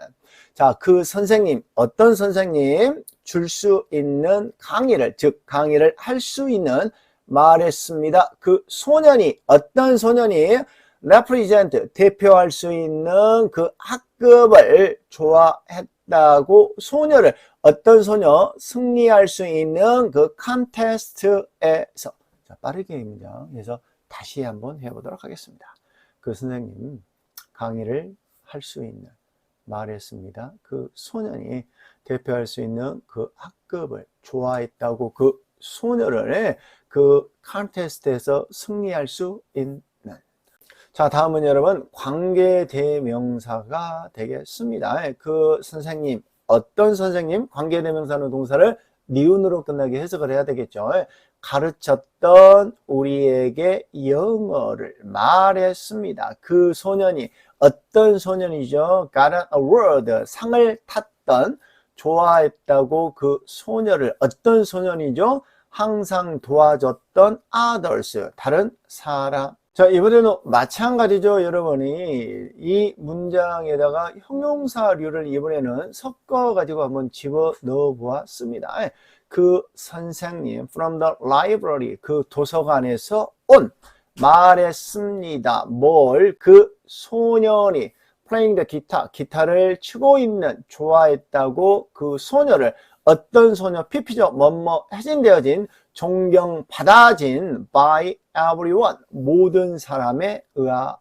자, 그 선생님, 어떤 선생님? 줄 수 있는 강의를, 즉 강의를 할 수 있는 말했습니다. 그 소년이, 어떤 소년이? represent, 대표할 수 있는 그 학급을 좋아했다고 소녀를 어떤 소녀? 승리할 수 있는 그 컨테스트에서. 자, 빠르게 입니다. 그래서 다시 한번 해보도록 하겠습니다. 그 선생님 강의를 할 수 있는 말했습니다. 그 소년이 대표할 수 있는 그 학급을 좋아했다고 그 소녀를 그 컨테스트에서 승리할 수 있는. 자, 다음은 여러분 관계대명사가 되겠습니다. 그 선생님, 어떤 선생님? 관계대명사는 동사를 니은으로 끝나게 해석을 해야 되겠죠. 가르쳤던 우리에게 영어를 말했습니다. 그 소년이 어떤 소년이죠? got an award, 상을 탔던, 좋아했다고 그 소녀를 어떤 소년이죠? 항상 도와줬던 others, 다른 사람. 자, 이번에는 마찬가지죠. 여러분이 이 문장에다가 형용사류를 이번에는 섞어가지고 한번 집어 넣어 보았습니다. 그 선생님 from the library, 그 도서관에서 온 말했습니다. 뭘? 그 소년이 playing the guitar, 기타를 치고 있는, 좋아했다고 그 소녀를 어떤 소녀? pp죠. 뭐뭐 해진되어진, 존경받아진 by everyone, 모든 사람에 의하여.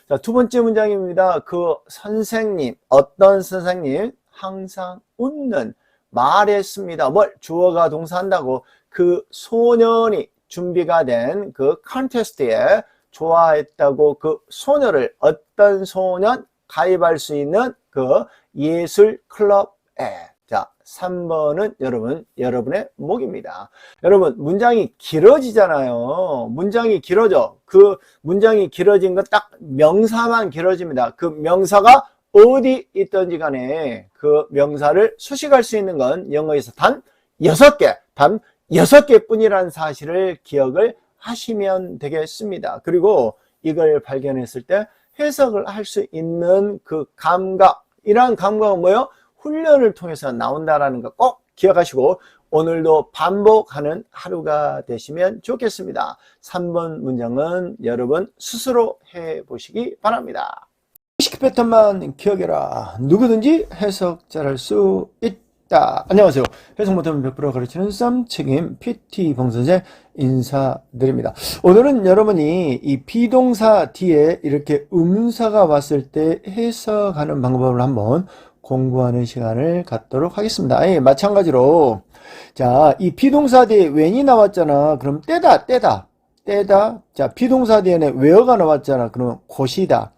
자, 두 번째 문장입니다. 그 선생님, 어떤 선생님? 항상 웃는, 말했습니다. 뭘? 주어가 동사한다고 그 소년이 준비가 된 그 컨테스트에 좋아했다고 그 소녀를 어떤 소년? 가입할 수 있는 그 예술 클럽에. 자, 3번은 여러분의 목입니다. 여러분, 문장이 길어지잖아요. 문장이 길어져. 그 문장이 길어진 건 딱 명사만 길어집니다. 그 명사가 어디 있든지 간에 그 명사를 수식할 수 있는 건 영어에서 단 6개 뿐이라는 사실을 기억을 하시면 되겠습니다. 그리고 이걸 발견했을 때 해석을 할 수 있는 그 감각, 이러한 감각은 뭐예요? 훈련을 통해서 나온다라는 거 꼭 기억하시고 오늘도 반복하는 하루가 되시면 좋겠습니다. 3번 문장은 여러분 스스로 해보시기 바랍니다. 식 패턴만 기억해라. 누구든지 해석 잘할 수 있다. 안녕하세요. 해석 못하면 100% 가르치는 썸책임 PT 봉선생 인사드립니다. 오늘은 여러분이 이 비동사 뒤에 이렇게 음사가 왔을 때 해석하는 방법을 한번 공부하는 시간을 갖도록 하겠습니다. 마찬가지로 자, 이 비동사 뒤에 when이 나왔잖아. 그럼 때다. 때다. 자, 비동사 뒤에는 where가 나왔잖아. 그러면 곳이다.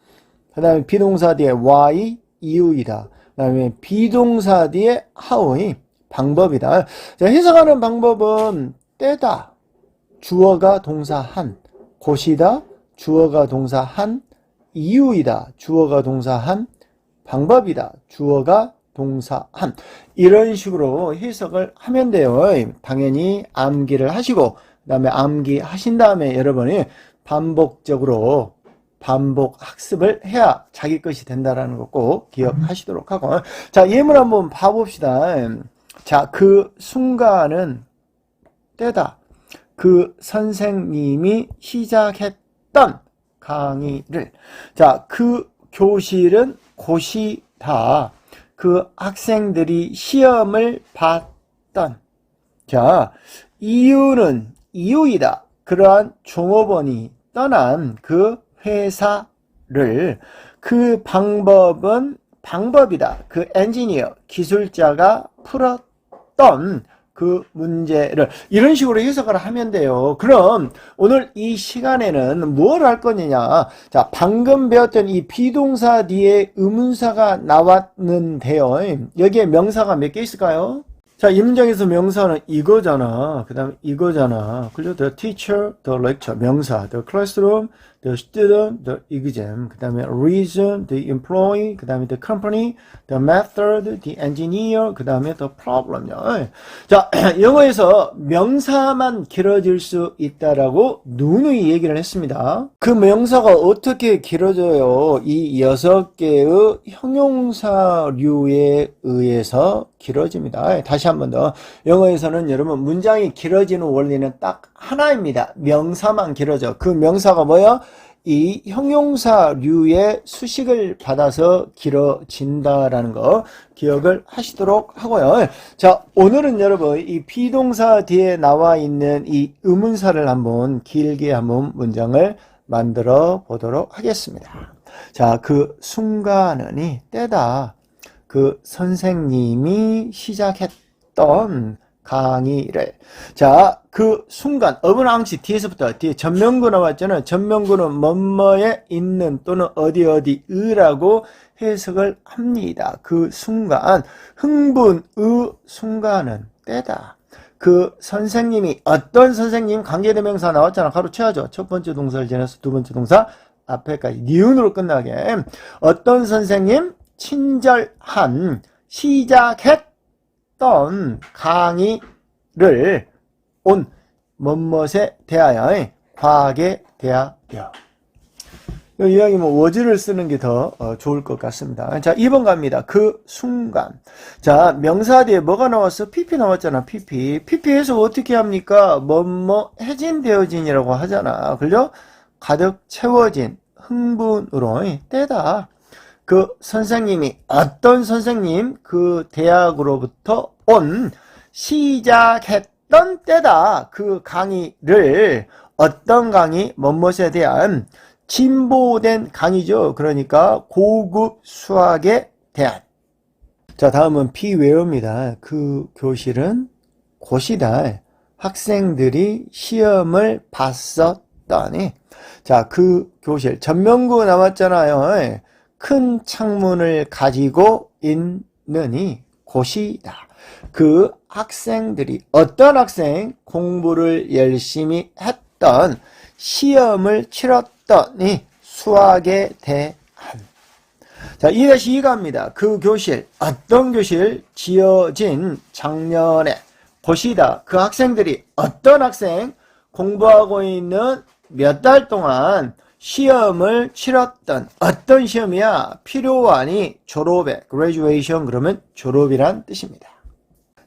그 다음에 비동사 뒤에 why, 이유이다. 그 다음에 비동사 뒤에 how이 방법이다. 자, 해석하는 방법은 때다. 주어가 동사 한. 곳이다. 주어가 동사 한. 이유이다. 주어가 동사 한. 방법이다. 주어가 동사 한. 이런 식으로 해석을 하면 돼요. 당연히 암기를 하시고 그 다음에 암기하신 다음에 여러분이 반복적으로 반복 학습을 해야 자기 것이 된다는 거 꼭 기억하시도록 하고. 자, 예문 한번 봐봅시다. 자, 그 순간은 때다. 그 선생님이 시작했던 강의를. 자, 그 교실은 곳이다. 그 학생들이 시험을 봤던. 자, 이유는 이유이다. 그러한 종업원이 떠난 그 회사를. 그 방법은 방법이다. 그 엔지니어, 기술자가 풀었던 그 문제를. 이런 식으로 해석을 하면 돼요. 그럼 오늘 이 시간에는 뭘 할 거냐. 자, 방금 배웠던 이 비동사 뒤에 의문사가 나왔는데요. 여기에 명사가 몇 개 있을까요? 자, 이 문장에서 명사는 이거잖아. 그 다음에 이거잖아. 그리고 the teacher, the lecture, 명사, the classroom, the student, the exam, 그 다음에 reason, the employee, 그 다음에 the company, the method, the engineer, 그 다음에 the problem. 자, 영어에서 명사만 길어질 수 있다라고 누누이 얘기를 했습니다. 그 명사가 어떻게 길어져요? 이 6개의 형용사류에 의해서 길어집니다. 다시 한 번 더. 영어에서는 여러분 문장이 길어지는 원리는 딱 하나입니다. 명사만 길어져. 그 명사가 뭐야? 이 형용사류의 수식을 받아서 길어진다라는 거 기억을 하시도록 하고요. 자, 오늘은 여러분 이 비동사 뒤에 나와 있는 이 의문사를 한번 길게 한번 문장을 만들어 보도록 하겠습니다. 자, 그 순간은 때다. 그 선생님이 시작했던 강의를. 자, 그 순간, 어브낭시 뒤에서부터, 뒤에 전명구 나왔잖아요. 전명구는 뭐뭐에 있는 또는 어디어디의라고 해석을 합니다. 그 순간, 흥분의 순간은 때다. 그 선생님이, 어떤 선생님, 관계대명사 나왔잖아. 가로채야죠. 첫 번째 동사를 지나서 두 번째 동사 앞에까지 니은으로 끝나게. 어떤 선생님, 친절한, 시작했던 강의를 온 뭐뭇에 대하여 과학에 대하여. 이 이야기 워즈를 쓰는 게 더 좋을 것 같습니다. 자, 2번 갑니다. 그 순간. 자, 명사 뒤에 뭐가 나왔어? PP 나왔잖아. PP. PP에서 어떻게 합니까? 해진되어진이라고 하잖아. 그죠? 가득 채워진 흥분으로 때다. 그 선생님이, 어떤 선생님, 그 대학으로부터 온 시작했던 때다. 그 강의를. 어떤 강의? 뭐뭇에 대한 진보된 강의죠. 그러니까 고급 수학에 대한. 자, 다음은 비웨어입니다. 그 교실은 곳이다. 학생들이 시험을 봤었다니. 자, 그 교실. 전명구 나왔잖아요. 큰 창문을 가지고 있느니 곳이다. 그 학생들이, 어떤 학생? 공부를 열심히 했던, 시험을 치렀더니 수학에 대한. 자, 2-2 갑니다. 그 교실, 어떤 교실? 지어진 작년에 곳이다. 그 학생들이, 어떤 학생? 공부하고 있는 몇 달 동안 시험을 치렀던. 어떤 시험이야? 필요하니 졸업에, graduation 그러면 졸업이란 뜻입니다.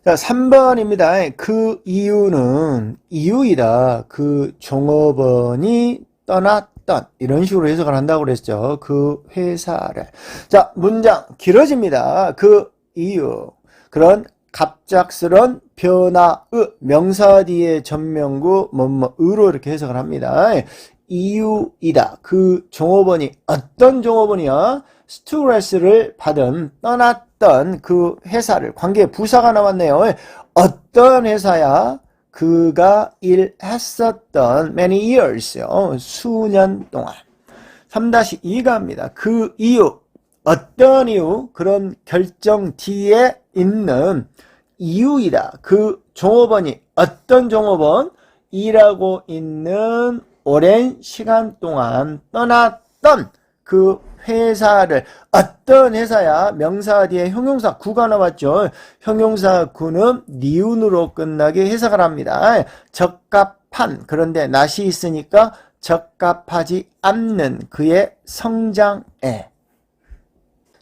자, 3번입니다. 그 이유는 이유이다. 그 종업원이 떠났던. 이런 식으로 해석을 한다고 그랬죠. 그 회사를. 자, 문장 길어집니다. 그 이유. 그런 갑작스런 변화의 명사 뒤에 전명구 뭐뭐의로 이렇게 해석을 합니다. 이유이다. 그 종업원이, 어떤 종업원이야? 스트레스를 받은, 떠났던 그 회사를. 관계 부사가 나왔네요. 어떤 회사야? 그가 일했었던 many years, 수년 동안. 3-2가 합니다. 그 이유, 어떤 이유, 그런 결정 뒤에 있는 이유이다. 그 종업원이 어떤 종업원? 일하고 있는 오랜 시간 동안 떠났던 그 회사를, 어떤 회사야? 명사 뒤에 형용사 구가 나왔죠. 형용사 구는 니은으로 끝나게 해석을 합니다. 적합한, 그런데 낫이 있으니까 적합하지 않는 그의 성장에.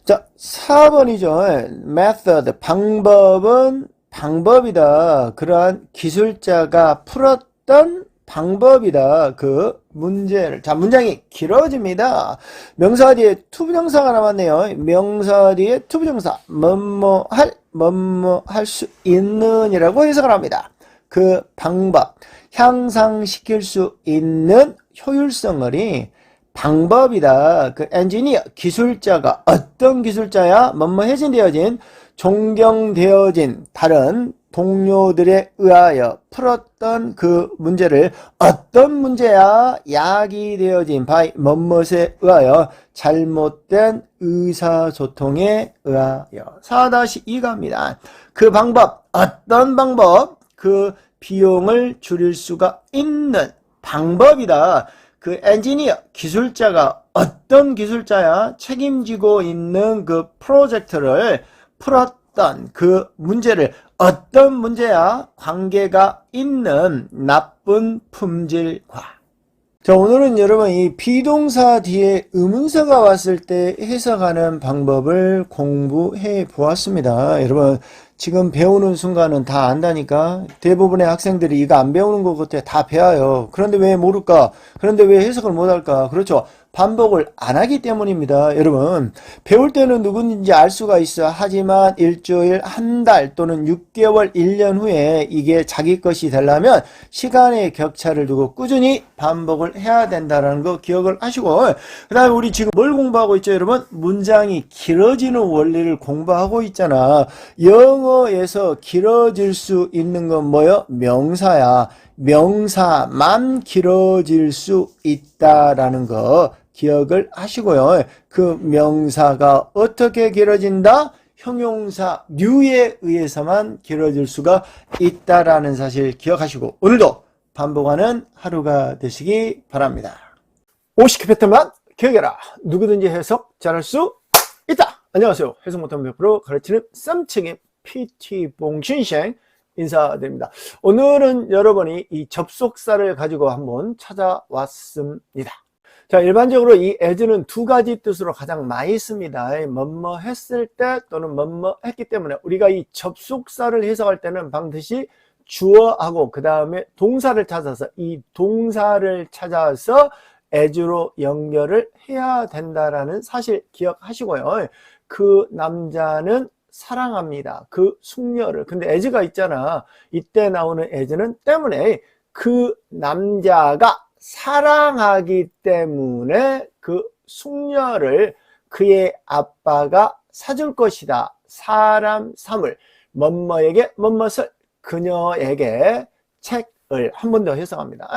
자, 4번이죠. method, 방법은 방법이다. 그러한 기술자가 풀었던 방법이다. 그 문제를. 자, 문장이 길어집니다. 명사 뒤에 투부정사가 나왔네요. 명사 뒤에 투부정사. 뭐뭐 할 수 있는 이라고 해석을 합니다. 그 방법. 향상시킬 수 있는 효율성을 방법이다. 그 엔지니어, 기술자가 어떤 기술자야? 뭐뭐해진 되어진, 존경되어진 다른 동료들에 의하여 풀었던 그 문제를 어떤 문제야? 야기되어진 by 뭐뭐에 의하여 잘못된 의사소통에 의하여. 4-2가 합니다. 그 방법, 어떤 방법? 그 비용을 줄일 수가 있는 방법이다. 그 엔지니어, 기술자가 어떤 기술자야? 책임지고 있는 그 프로젝트를 풀었던 그 문제를 어떤 문제야? 관계가 있는 나쁜 품질과. 자, 오늘은 여러분 이 비동사 뒤에 의문사가 왔을 때 해석하는 방법을 공부해 보았습니다. 여러분 지금 배우는 순간은 다 안다니까. 대부분의 학생들이 이거 안 배우는 것 같아. 다 배워요. 그런데 왜 모를까? 그런데 왜 해석을 못할까? 그렇죠. 반복을 안 하기 때문입니다. 여러분 배울 때는 누군지 알 수가 있어. 하지만 일주일, 한 달 또는 6개월, 1년 후에 이게 자기 것이 되려면 시간의 격차를 두고 꾸준히 반복을 해야 된다는 거 기억을 하시고, 그 다음에 우리 지금 뭘 공부하고 있죠 여러분? 문장이 길어지는 원리를 공부하고 있잖아. 영어에서 길어질 수 있는 건 뭐요? 명사야. 명사만 길어질 수 있다라는 거 기억을 하시고요. 그 명사가 어떻게 길어진다? 형용사류에 의해서만 길어질 수가 있다라는 사실 기억하시고 오늘도 반복하는 하루가 되시기 바랍니다. 50개 패턴만 기억해라. 누구든지 해석 잘할 수 있다. 안녕하세요. 해석 못하면 100% 가르치는 쌈책임 PT 봉신생 인사드립니다. 오늘은 여러분이 이 접속사를 가지고 한번 찾아왔습니다. 자, 일반적으로 이 as는 두 가지 뜻으로 가장 많이 씁니다. 뭐뭐 했을 때 또는 뭐뭐 했기 때문에 우리가 이 접속사를 해석할 때는 반드시 주어하고 그 다음에 동사를 찾아서 이 동사를 찾아서 as로 연결을 해야 된다라는 사실 기억하시고요. 그 남자는 사랑합니다. 그 숙녀를. 근데 as가 있잖아. 이때 나오는 as는 때문에 그 남자가 사랑하기 때문에 그 숙녀를 그의 아빠가 사줄 것이다. 사람 삼을 뭐뭐에게 뭐뭇을 그녀에게 책을 한 번 더 해석합니다.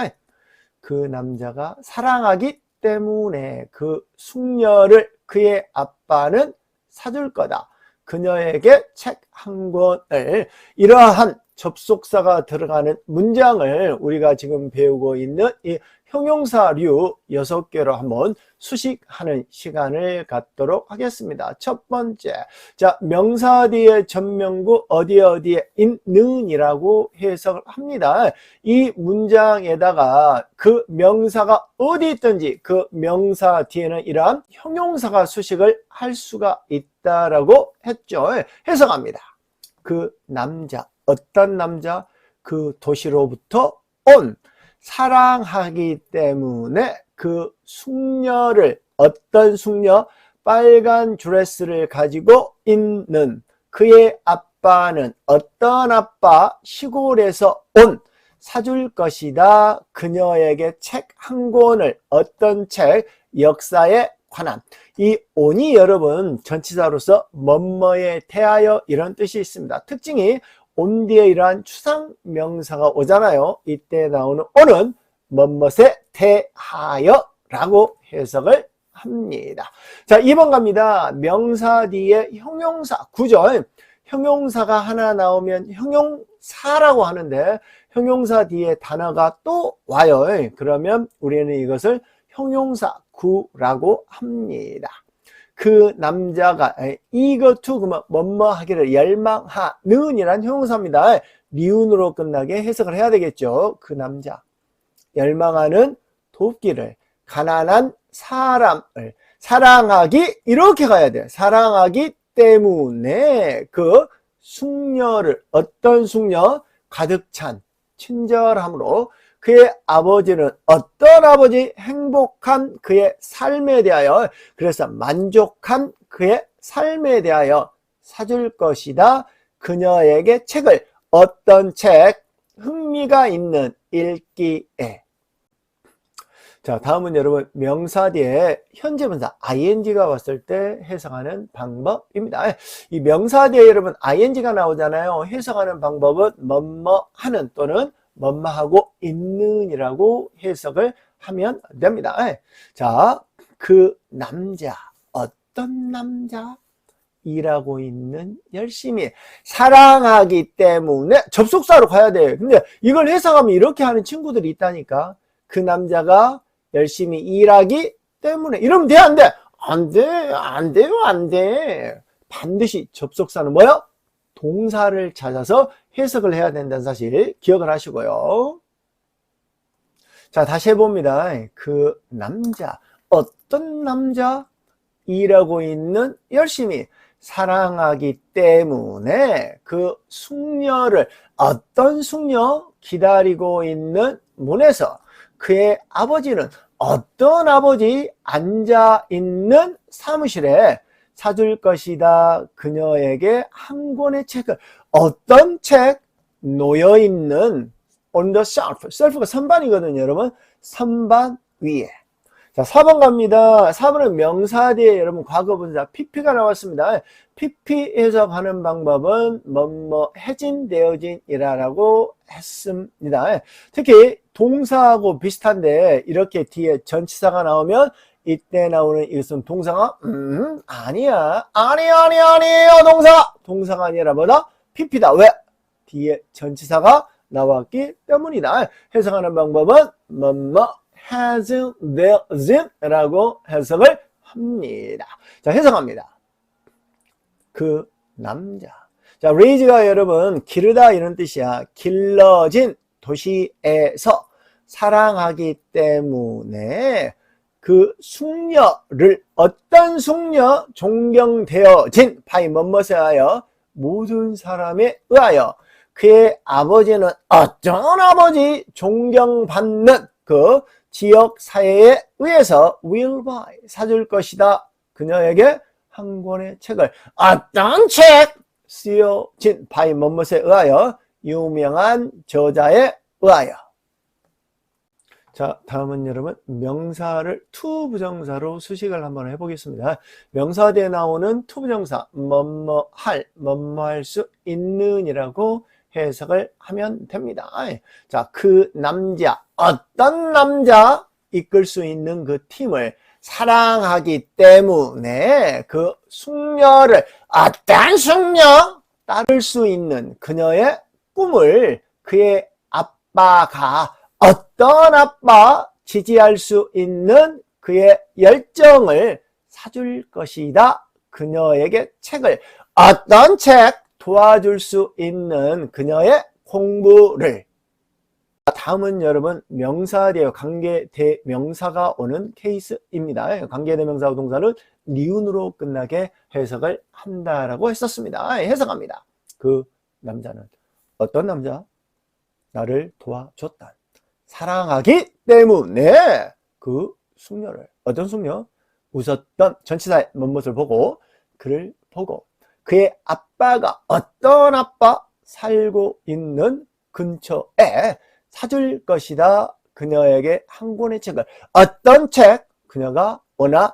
그 남자가 사랑하기 때문에 그 숙녀를 그의 아빠는 사줄 거다. 그녀에게 책 한 권을. 이러한 접속사가 들어가는 문장을 우리가 지금 배우고 있는 이 형용사류 6개로 한번 수식하는 시간을 갖도록 하겠습니다. 첫 번째, 자, 명사 뒤에 전명구 어디에 있는 이라고 해석을 합니다. 이 문장에다가 그 명사가 어디 있든지 그 명사 뒤에는 이러한 형용사가 수식을 할 수가 있다라고 했죠. 해석합니다. 그 남자, 어떤 남자? 그 도시로부터 온. 사랑하기 때문에 그 숙녀를, 어떤 숙녀? 빨간 드레스를 가지고 있는 그의 아빠는 어떤 아빠? 시골에서 온. 사줄 것이다. 그녀에게 책 한 권을. 어떤 책? 역사에 관한. 이 온이 여러분 전치사로서 뭐뭐에 대하여 이런 뜻이 있습니다. 특징이 온 뒤에 이러한 추상명사가 오잖아요. 이때 나오는 오는 뭐뭇에 대하여 라고 해석을 합니다. 자, 2번 갑니다. 명사 뒤에 형용사 구조. 형용사가 하나 나오면 형용사라고 하는데 형용사 뒤에 단어가 또 와요. 그러면 우리는 이것을 형용사구라고 합니다. 그 남자가 이것투 그러면 뭐뭐 하기를 열망하는 이란 형용사입니다. 니은으로 끝나게 해석을 해야 되겠죠. 그 남자 열망하는 돕기를 가난한 사람을 사랑하기 이렇게 가야 돼요. 사랑하기 때문에 그 숙녀를 어떤 숙녀 가득 찬 친절함으로 그의 아버지는 어떤 아버지 행복한 그의 삶에 대하여 그래서 만족한 그의 삶에 대하여 사줄 것이다. 그녀에게 책을 어떤 책 흥미가 있는 읽기에. 자, 다음은 여러분 명사 뒤에 현재분사 ing가 왔을 때 해석하는 방법입니다. 이 명사 뒤에 여러분 ing가 나오잖아요. 해석하는 방법은 뭐뭐 하는 또는 뭐뭐 하고 있는 이라고 해석을 하면 됩니다. 자, 그 남자 어떤 남자? 일하고 있는 열심히 사랑하기 때문에 접속사로 가야 돼요. 근데 이걸 해석하면 이렇게 하는 친구들이 있다니까. 그 남자가 열심히 일하기 때문에 이러면 돼? 안 돼? 안 돼. 안 돼요. 안 돼. 반드시 접속사는 뭐요? 동사를 찾아서 해석을 해야 된다는 사실 기억을 하시고요. 자, 다시 해봅니다. 그 남자 어떤 남자? 일하고 있는 열심히 사랑하기 때문에 그 숙녀를 어떤 숙녀 기다리고 있는 문에서 그의 아버지는 어떤 아버지 앉아 있는 사무실에 사줄 것이다. 그녀에게 한 권의 책을 어떤 책 놓여 있는 on the shelf. shelf가 선반이거든요, 여러분. 선반 위에. 자, 4번 갑니다. 4번은 명사 뒤에 여러분 과거분사 pp가 나왔습니다. pp 해석하는 방법은 뭐뭐 해진되어진 이라고 했습니다. 특히 동사하고 비슷한데 이렇게 뒤에 전치사가 나오면 이때 나오는 이것은 동사가 아니야 아니에요 동사가 아니라 뭐다? pp다. 왜? 뒤에 전치사가 나왔기 때문이다. 해석하는 방법은 뭐뭐 has therein 라고 해석을 합니다. 자, 해석합니다. 그 남자. 자, raise가 여러분 기르다 이런 뜻이야. 길러진 도시에서 사랑하기 때문에 그 숙녀를 어떤 숙녀 존경되어진 바이 뭐뭇에 하여 모든 사람에 의하여 그의 아버지는 어떤 아버지 존경받는 그 지역 사회에 의해서 will buy 사줄 것이다. 그녀에게 한 권의 책을 어떤 책 쓰여진 by 뭐뭇에 의하여 유명한 저자에 의하여. 자, 다음은 여러분 명사를 to 부정사로 수식을 한번 해보겠습니다. 명사 뒤에 나오는 to 부정사 뭐뭐 할 수 있는 이라고 해석을 하면 됩니다. 자, 그 남자 어떤 남자 이끌 수 있는 그 팀을 사랑하기 때문에 그 숙녀를 어떤 숙녀 따를 수 있는 그녀의 꿈을 그의 아빠가 어떤 아빠 지지할 수 있는 그의 열정을 사줄 것이다. 그녀에게 책을 어떤 책 도와줄 수 있는 그녀의 공부를. 다음은 여러분 명사 뒤에 관계대명사가 오는 케이스입니다. 관계대명사 동사는 니은으로 끝나게 해석을 한다라고 했었습니다. 해석합니다. 그 남자는 어떤 남자? 나를 도와줬다. 사랑하기 때문에 그 숙녀를 어떤 숙녀? 웃었던 전치사의 뭐뭇을 보고 그를 보고 그의 아빠가 어떤 아빠 살고 있는 근처에 사줄 것이다. 그녀에게 한 권의 책을 어떤 책 그녀가 원하는.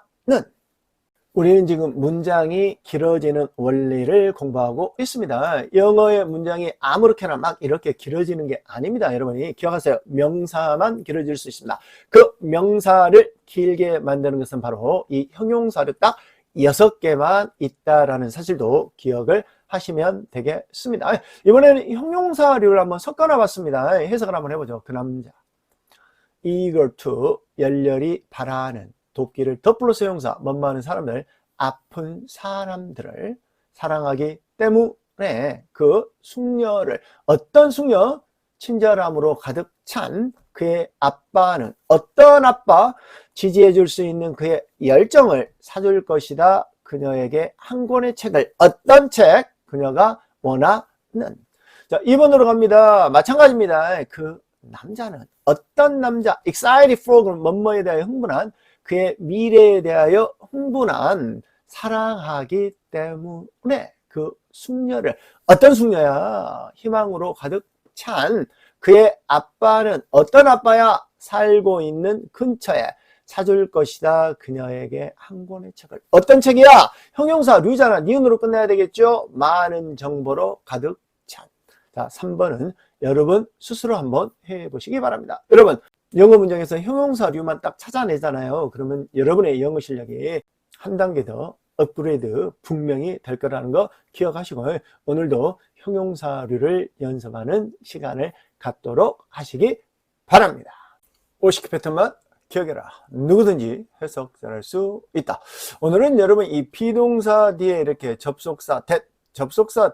우리는 지금 문장이 길어지는 원리를 공부하고 있습니다. 영어의 문장이 아무렇게나 막 이렇게 길어지는 게 아닙니다. 여러분이 기억하세요. 명사만 길어질 수 있습니다. 그 명사를 길게 만드는 것은 바로 이 형용사를 딱 6개만 있다라는 사실도 기억을 하시면 되겠습니다. 이번에는 형용사류를 한번 섞어놔 봤습니다. 해석을 한번 해보죠. 그 남자. eager to, 열렬히 바라는. 돕기를 덧플러스 형용사, 뭐뭐하는 사람들, 아픈 사람들을 사랑하기 때문에 그 숙녀를, 어떤 숙녀? 친절함으로 가득 찬 그의 아빠는, 어떤 아빠? 지지해 줄 수 있는 그의 열정을 사줄 것이다. 그녀에게 한 권의 책을, 어떤 책? 그녀가 원하는. 자, 2번으로 갑니다. 마찬가지입니다. 그 남자는, 어떤 남자? excited for, 뭐뭐에 대하여 흥분한, 그의 미래에 대하여 흥분한, 사랑하기 때문에 그 숙녀를, 어떤 숙녀야? 희망으로 가득 찬 그의 아빠는, 어떤 아빠야? 살고 있는 근처에 사줄 것이다. 그녀에게 한 권의 책을. 어떤 책이야? 형용사 류잖아. 니은으로 끝내야 되겠죠? 많은 정보로 가득 찬. 자, 3번은 여러분 스스로 한번 해보시기 바랍니다. 여러분, 영어 문장에서 형용사류만 딱 찾아내잖아요. 그러면 여러분의 영어 실력이 한 단계 더 업그레이드 분명히 될 거라는 거 기억하시고, 오늘도 형용사류를 연습하는 시간을 갖도록 하시기 바랍니다. 50개 패턴만 기억해라. 누구든지 해석 잘할 수 있다. 오늘은 여러분 이 비동사 뒤에 이렇게 접속사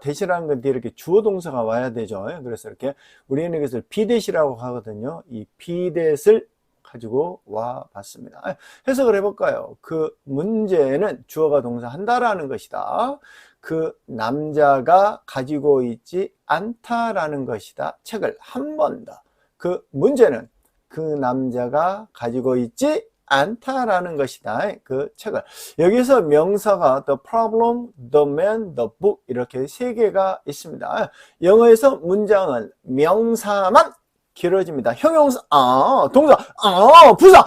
대시라는 건 뒤에 이렇게 주어 동사가 와야 되죠. 그래서 이렇게 우리는 이것을 비대시라고 하거든요. 이 비대를 가지고 와 봤습니다. 해석을 해볼까요? 그 문제는 주어가 동사한다라는 것이다. 그 남자가 가지고 있지 않다라는 것이다. 책을 한 번 더. 그 문제는 그 남자가 가지고 있지 않다라는 것이다. 그 책을. 여기서 명사가 the problem, the man, the book 이렇게 3개가 있습니다. 영어에서 문장은 명사만 길어집니다. 형용사, 동사, 부사,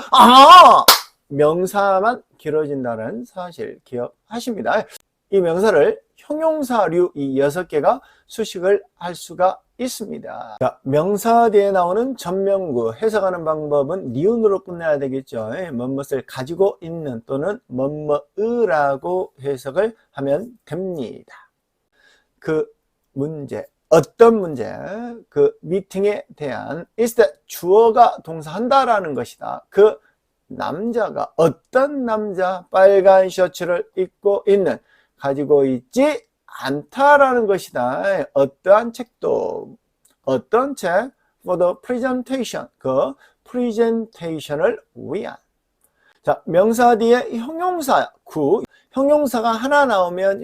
명사만 길어진다는 사실 기억하십니다. 이 명사를 형용사류 이 6개가 수식을 할 수가 있습니다. 자, 명사 뒤에 나오는 전명구 해석하는 방법은 니은으로 끝내야 되겠죠. 뭐뭇을 가지고 있는 또는 뭐뭐으라고 해석을 하면 됩니다. 그 문제, 어떤 문제, 그 미팅에 대한 is that 주어가 동사한다라는 것이다. 그 남자가, 어떤 남자, 빨간 셔츠를 입고 있는, 가지고 있지 않다라는 것이다. 어떠한 책도, 어떤 책, for the presentation, 그 프레젠테이션을 위한. 자, 명사 뒤에 형용사 구, 형용사가 하나 나오면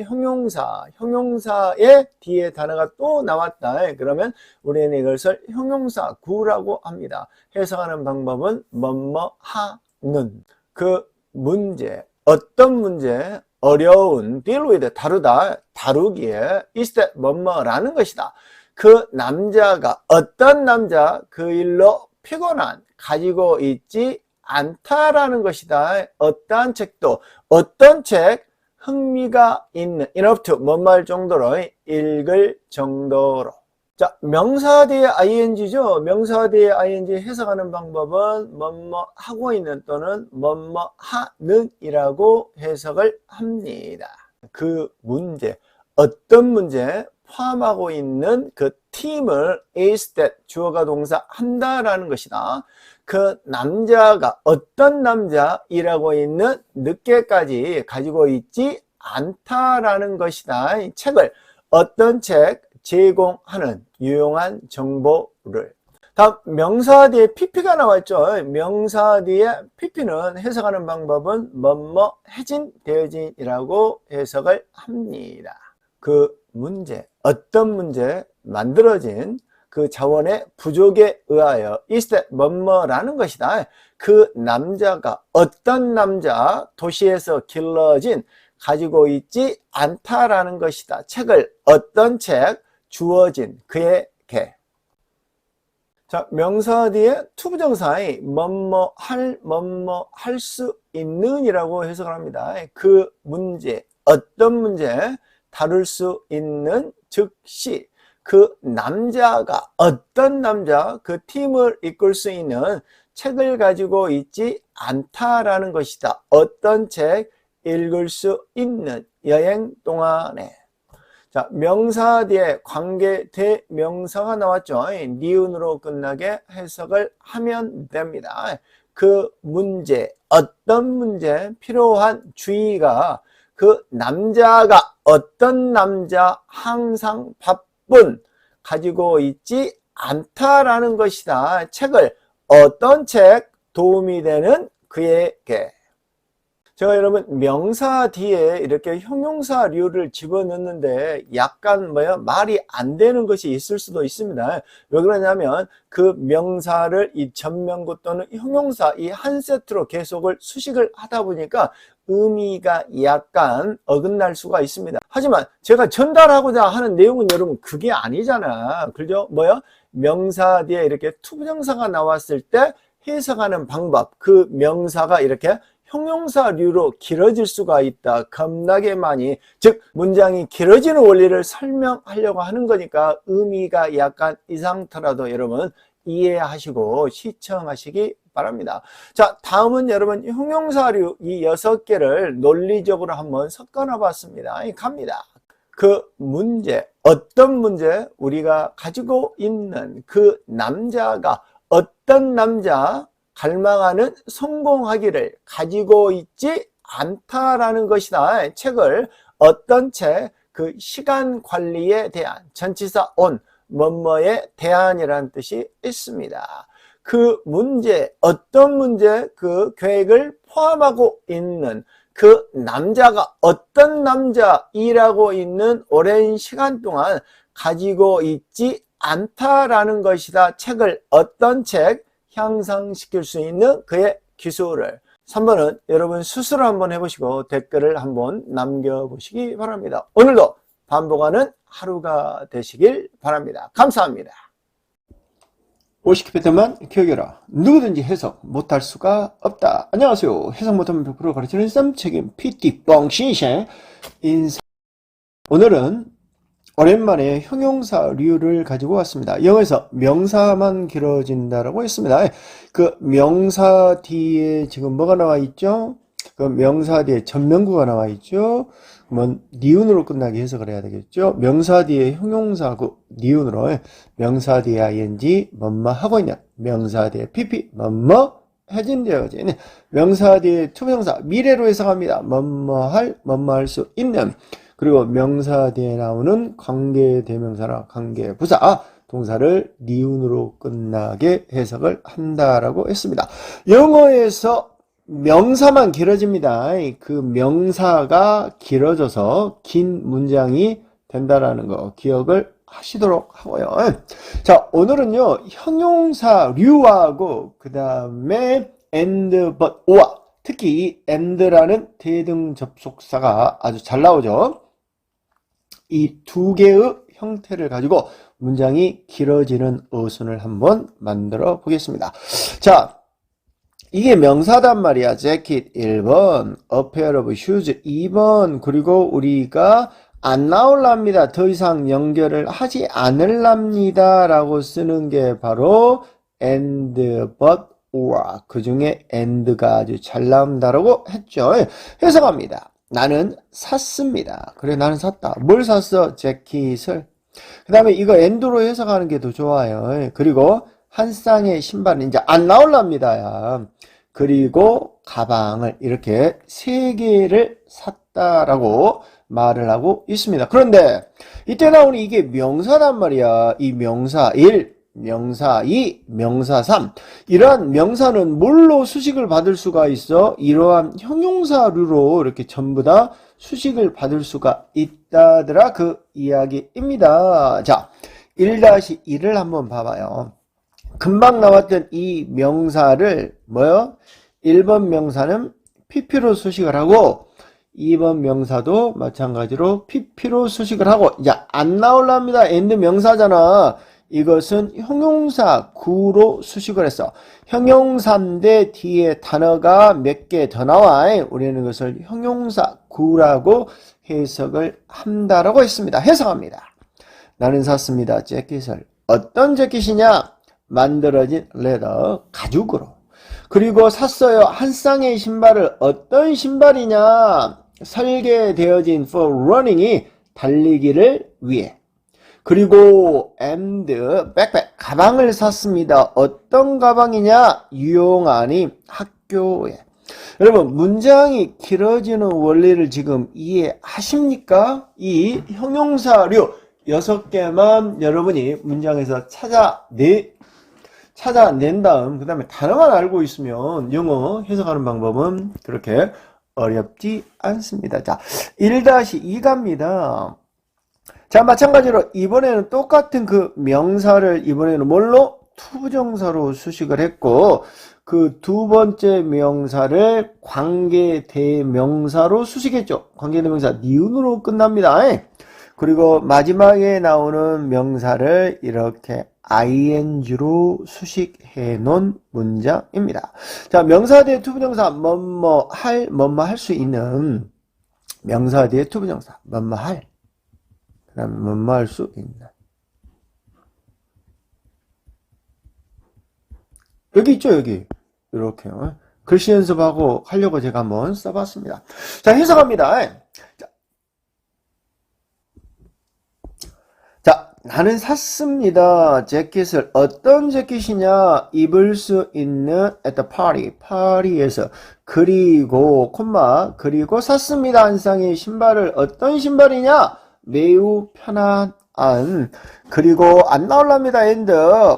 형용사의 뒤에 단어가 또 나왔다. 그러면 우리는 이것을 형용사 구라고 합니다. 해석하는 방법은 뭐뭐하는. 그 문제, 어떤 문제, 어려운, deal with, 다루다, 다루기에 is that 뭐뭐라는 것이다. 그 남자가, 어떤 남자, 그 일로 피곤한, 가지고 있지 않다라는 것이다. 어떠한 책도, 어떤 책, 흥미가 있는, enough to, 뭐뭐할 정도로, 읽을 정도로. 자, 명사 뒤에 ing죠. 명사 뒤에 ing 해석하는 방법은 뭐뭐 하고 있는 또는 뭐뭐 하는 이라고 해석을 합니다. 그 문제, 어떤 문제 포함하고 있는 그 팀을 is that 주어가 동사 한다라는 것이다. 그 남자가, 어떤 남자 일하고 있는 늦게까지 가지고 있지 않다라는 것이다. 이 책을, 어떤 책 제공하는 유용한 정보를. 다음 명사 뒤에 pp가 나왔죠. 명사 뒤에 pp는 해석하는 방법은 뭐뭐 해진 되어진이라고 해석을 합니다. 그 문제, 어떤 문제, 만들어진 그 자원의 부족에 의하여 is that 뭐뭐라는 것이다. 그 남자가, 어떤 남자, 도시에서 길러진, 가지고 있지 않다라는 것이다. 책을, 어떤 책, 주어진 그에게. 자, 명사 뒤에 투부정사의 뭐뭐 할 수 있는 이라고 해석을 합니다. 그 문제, 어떤 문제 다룰 수 있는 즉시 그 남자가 어떤 남자 그 팀을 이끌 수 있는 책을 가지고 있지 않다라는 것이다. 어떤 책 읽을 수 있는 여행 동안에. 자, 명사 뒤에 관계 대명사가 나왔죠. 니은으로 끝나게 해석을 하면 됩니다. 그 문제, 어떤 문제, 필요한 주의가 그 남자가 어떤 남자 항상 바쁜 가지고 있지 않다라는 것이다. 책을 어떤 책 도움이 되는 그에게. 제가 여러분 명사 뒤에 이렇게 형용사류를 집어넣는데 약간 말이 안 되는 것이 있을 수도 있습니다. 왜 그러냐면 그 명사를 이 전명구 또는 형용사 이 한 세트로 계속을 수식을 하다 보니까 의미가 약간 어긋날 수가 있습니다. 하지만 제가 전달하고자 하는 내용은 여러분 그게 아니잖아. 그죠? 명사 뒤에 이렇게 투부정사가 나왔을 때 해석하는 방법, 그 명사가 이렇게 형용사류로 길어질 수가 있다. 겁나게 많이. 즉 문장이 길어지는 원리를 설명하려고 하는 거니까 의미가 약간 이상더라도 여러분 이해하시고 시청하시기 바랍니다. 자, 다음은 여러분 형용사류 이 6개를 논리적으로 한번 섞어놔 봤습니다. 갑니다. 그 문제, 어떤 문제 우리가 가지고 있는 그 남자가 어떤 남자 갈망하는 성공하기를 가지고 있지 않다라는 것이다. 책을 어떤 책, 그 시간 관리에 대한 전치사 on, 뭐뭐에 대한이라는 뜻이 있습니다. 그 문제, 어떤 문제, 그 계획을 포함하고 있는 그 남자가 어떤 남자이라고 있는 오랜 시간 동안 가지고 있지 않다라는 것이다. 책을 어떤 책, 향상시킬 수 있는 그의 기술을. 3번은 여러분 스스로 한번 해보시고 댓글을 한번 남겨보시기 바랍니다. 오늘도 반복하는 하루가 되시길 바랍니다. 감사합니다. 50개 패턴만 기억해라. 누구든지 해석 못할 수가 없다. 안녕하세요. 해석 못하면 100% 가르치는 쌈책임 PT 뻥신생 인사. 오늘은 오랜만에 형용사류를 가지고 왔습니다. 영어에서 명사만 길어진다라고 했습니다. 그 명사 뒤에 지금 뭐가 나와 있죠? 그 명사 뒤에 전명구가 나와 있죠? 그러면 니은으로 끝나게 해석을 해야 되겠죠? 명사 뒤에 형용사 그 니은으로 명사 뒤에 ing 뭐뭐 하고 있냐? 명사 뒤에 pp 뭐뭐 해진되어진 명사 뒤에 투부정사 미래로 해석합니다. 뭐뭐 할 수 있는. 그리고 명사 뒤에 나오는 관계대명사나 관계부사 동사를 니은으로 끝나게 해석을 한다라고 했습니다. 영어에서 명사만 길어집니다. 그 명사가 길어져서 긴 문장이 된다라는 거 기억을 하시도록 하고요. 자, 오늘은요 형용사류하고 그 다음에 and, but, or 특히 이 and라는 대등 접속사가 아주 잘 나오죠. 이 두 개의 형태를 가지고 문장이 길어지는 어순을 한번 만들어 보겠습니다. 자, 이게 명사단 말이야. 재킷 1번, a pair of shoes 2번, 그리고 우리가 안 나올랍니다. 더 이상 연결을 하지 않을랍니다. 라고 쓰는 게 바로 and, but, or. 그 중에 and가 아주 잘 나온다라고 했죠. 해석합니다. 나는 샀습니다. 그래, 나는 샀다. 뭘 샀어? 재킷을. 그 다음에 이거 and로 해석하는 게 더 좋아요. 그리고 한 쌍의 신발은 이제 안 나올랍니다. 야. 그리고 가방을 이렇게 3개를 샀다라고 말을 하고 있습니다. 그런데 이때 나오는 이게 명사란 말이야. 이 명사 1, 명사 2, 명사 3 이러한 명사는 뭘로 수식을 받을 수가 있어? 이러한 형용사류로 이렇게 전부 다 수식을 받을 수가 있다더라 그 이야기입니다. 자, 1-1을 한번 봐봐요. 금방 나왔던 이 명사를 뭐요? 1번 명사는 pp로 수식을 하고 2번 명사도 마찬가지로 pp로 수식을 하고 이제 안 나올랍니다. and 명사잖아. 이것은 형용사 구로 수식을 했어. 형용사인데 뒤에 단어가 몇 개 더 나와. 우리는 이것을 형용사 구라고 해석을 한다라고 했습니다. 해석합니다. 나는 샀습니다. 재킷을. 어떤 재킷이냐? 만들어진 레더, 가죽으로. 그리고 샀어요. 한 쌍의 신발을. 어떤 신발이냐? 설계되어진 for running이 달리기를 위해. 그리고 and backpack, 가방을 샀습니다. 어떤 가방이냐? 유용하니 학교에. 여러분, 문장이 길어지는 원리를 지금 이해하십니까? 이 형용사류 6개만 여러분이 문장에서 찾아낸 다음 그 다음에 단어만 알고 있으면 영어 해석하는 방법은 그렇게 어렵지 않습니다. 자, 1-2 갑니다. 자, 마찬가지로 이번에는 똑같은 그 명사를 이번에는 뭘로? 투부정사로 수식을 했고 그 두 번째 명사를 관계대명사로 수식했죠. 관계대명사 니은으로 끝납니다. 그리고 마지막에 나오는 명사를 이렇게 ing로 수식해 놓은 문장입니다. 자, 명사 뒤에 투부정사 뭐뭐 할 수 있는 명사 뒤에 투부정사 뭐뭐 할, 그 다음에 뭐뭐 할 수 있는, 여기 있죠. 여기 이렇게 글씨 연습하고 하려고 제가 한번 써봤습니다. 자, 해석합니다. 자, 나는 샀습니다. 재킷을. 어떤 재킷이냐? 입을 수 있는 at the party, 파리에서. 그리고 콤마, 그리고 샀습니다. 한 쌍의 신발을. 어떤 신발이냐? 매우 편안한. 그리고 안 나올랍니다. and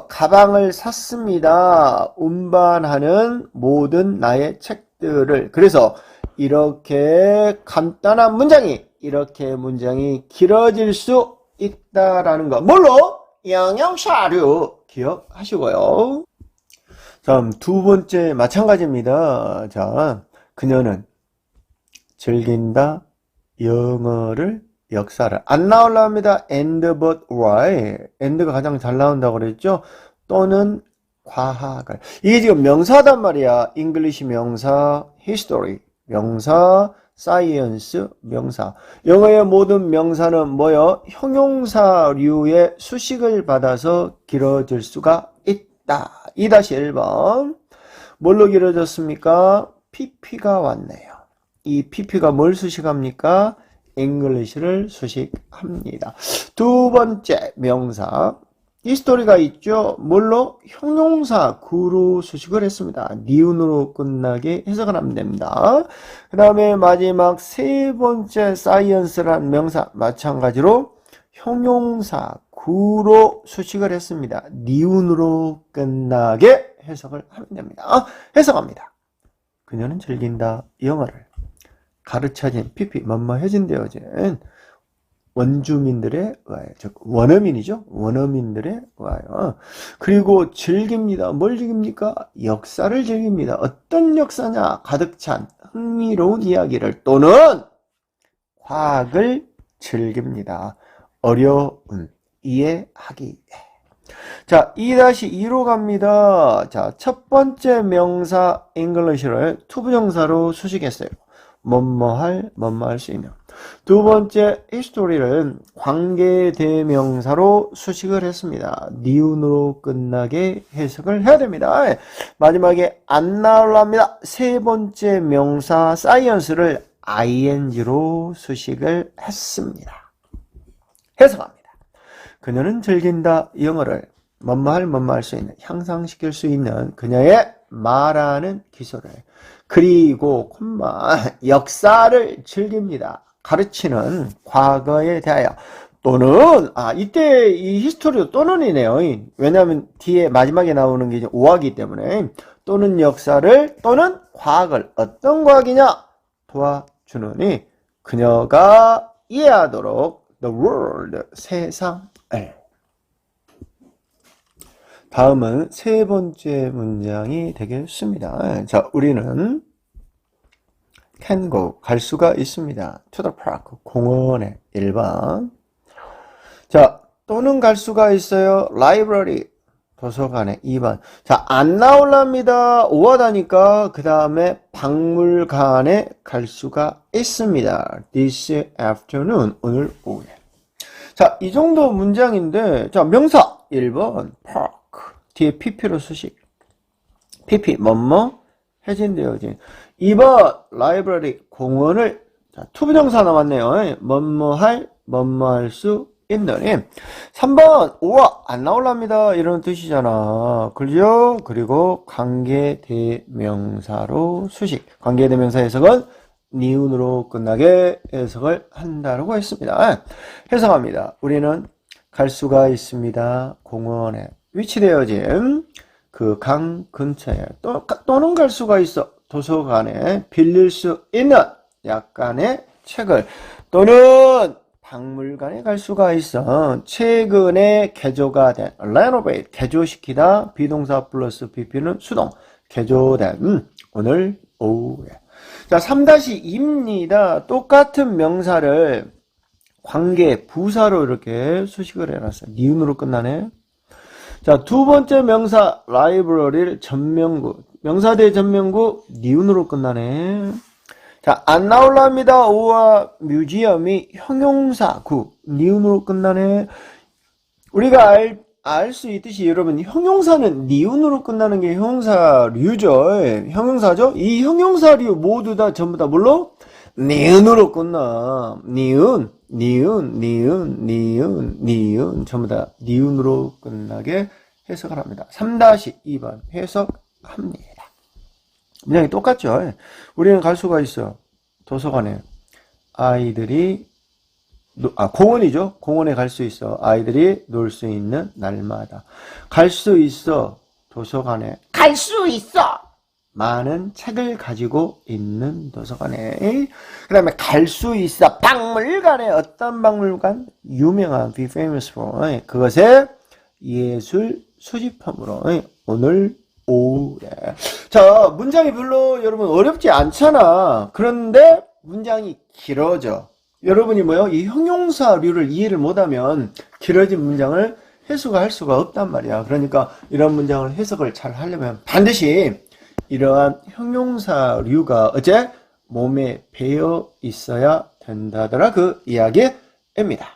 가방을 샀습니다. 운반하는 모든 나의 책들을. 그래서 이렇게 간단한 문장이, 이렇게 문장이 길어질 수 있다라는 거. 뭘로? 형용사류 기억하시고요. 다음 두 번째 마찬가지입니다. 자, 그녀는 즐긴다 영어를 역사를. 안 나올랍니다. and but why. and가 가장 잘 나온다고 그랬죠. 또는 과학을. 이게 지금 명사단 말이야. English 명사, history 명사, science 명사. 영어의 모든 명사는 뭐요? 형용사류의 수식을 받아서 길어질 수가 있다. 2-1번. 뭘로 길어졌습니까? pp가 왔네요. 이 pp가 뭘 수식합니까? English를 수식합니다. 두 번째 명사 히스토리가 있죠. 뭘로? 형용사 구로 수식을 했습니다. 니은으로 끝나게 해석을 하면 됩니다. 그 다음에 마지막 세 번째 science라는 명사 마찬가지로 형용사 구로 수식을 했습니다. 니은으로 끝나게 해석을 하면 됩니다. 해석합니다. 그녀는 즐긴다 영어를. 가르쳐진 PP 뭐뭐 해준되어진 원주민들에 의하여, 즉 원어민이죠. 원어민들에 의하여. 그리고 즐깁니다. 뭘 즐깁니까? 역사를 즐깁니다. 어떤 역사냐? 가득 찬 흥미로운 이야기를 또는 과학을 즐깁니다. 어려운 이해하기. 자, 2-2로 갑니다. 자, 첫 번째 명사 English를 투부정사로 수식했어요. 뭐뭐 할 수 있는. 두 번째 history를 관계대명사로 수식을 했습니다. 니은으로 끝나게 해석을 해야 됩니다. 마지막에 안 나올랍니다. 세 번째 명사 science를 ing로 수식을 했습니다. 해석합니다. 그녀는 즐긴다 영어를 뭐뭐 할 수 있는, 향상시킬 수 있는 그녀의 말하는 기술을. 그리고 콤마 역사를 즐깁니다. 가르치는 과거에 대하여. 또는 이때 이 히스토리도 또는이네요. 왜냐하면 뒤에 마지막에 나오는 게 이제 오하기 때문에. 또는 역사를 또는 과학을. 어떤 과학이냐? 도와주느니 그녀가 이해하도록 the world, 세상을. 다음은 세 번째 문장이 되겠습니다. 자, 우리는 can go, 갈 수가 있습니다. to the park, 공원에. 1번. 자,
또는 갈 수가 있어요. library, 도서관에. 2번. 자, 안 나올랍니다. 오하다니까 그 다음에 박물관에 갈 수가 있습니다. This afternoon, 오늘 오후에. 자, 이 정도 문장인데, 자, 명사 1번 park, 뒤에 pp로 수식. pp, 뭐뭐 해진되어진. 2번 library, 공원을. 자, 투부정사 나왔네요. 뭐뭐 할 수 있는. 3번 오와 안 나올랍니다 이런 뜻이잖아. 그죠? 그리고 관계대명사로 수식. 관계대명사 해석은 니은으로 끝나게 해석을 한다고 했습니다. 해석합니다. 우리는 갈 수가 있습니다. 공원에 위치되어진 그 강 근처에 또는 갈 수가 있어. 도서관에 빌릴 수 있는 약간의 책을 또는 박물관에 갈 수가 있어. 최근에 개조가 된 renovate, 개조시키다. 비동사 플러스 pp는 수동, 개조된 오늘 오후에. 자, 3-2입니다. 똑같은 명사를 관계 부사로 이렇게 수식을 해놨어요. 니은으로 끝나네. 자, 두 번째 명사 library를 전명구, 명사 대 전명구 니은으로 끝나네. 자, 안 나올랍니다. 오와 뮤지엄이 형용사구, 니은으로 끝나네. 우리가 알 수 있듯이 여러분, 형용사는 니은으로 끝나는 게 형용사류죠. 형용사죠? 이 형용사류 모두 다 전부 다 뭘로? 니은으로 끝나. 니은, 전부 다 니은으로 끝나게 해석을 합니다. 3-2번 해석합니다. 문장이 똑같죠. 우리는 갈 수가 있어. 도서관에. 아이들이 공원이죠. 공원에 갈 수 있어. 아이들이 놀 수 있는 날마다. 갈 수 있어. 도서관에. 갈 수 있어. 많은 책을 가지고 있는 도서관에. 그 다음에 갈 수 있어. 박물관에. 어떤 박물관? 유명한 be famous for. 그것의 예술 수집품으로. 오늘 오후에. 자, 문장이 별로 여러분 어렵지 않잖아. 그런데 문장이 길어져. 여러분이 뭐요? 이 형용사류를 이해를 못하면 길어진 문장을 해석할 수가 없단 말이야. 그러니까 이런 문장을 해석을 잘 하려면 반드시 이러한 형용사류가 어째 몸에 배어 있어야 된다더라. 그 이야기입니다.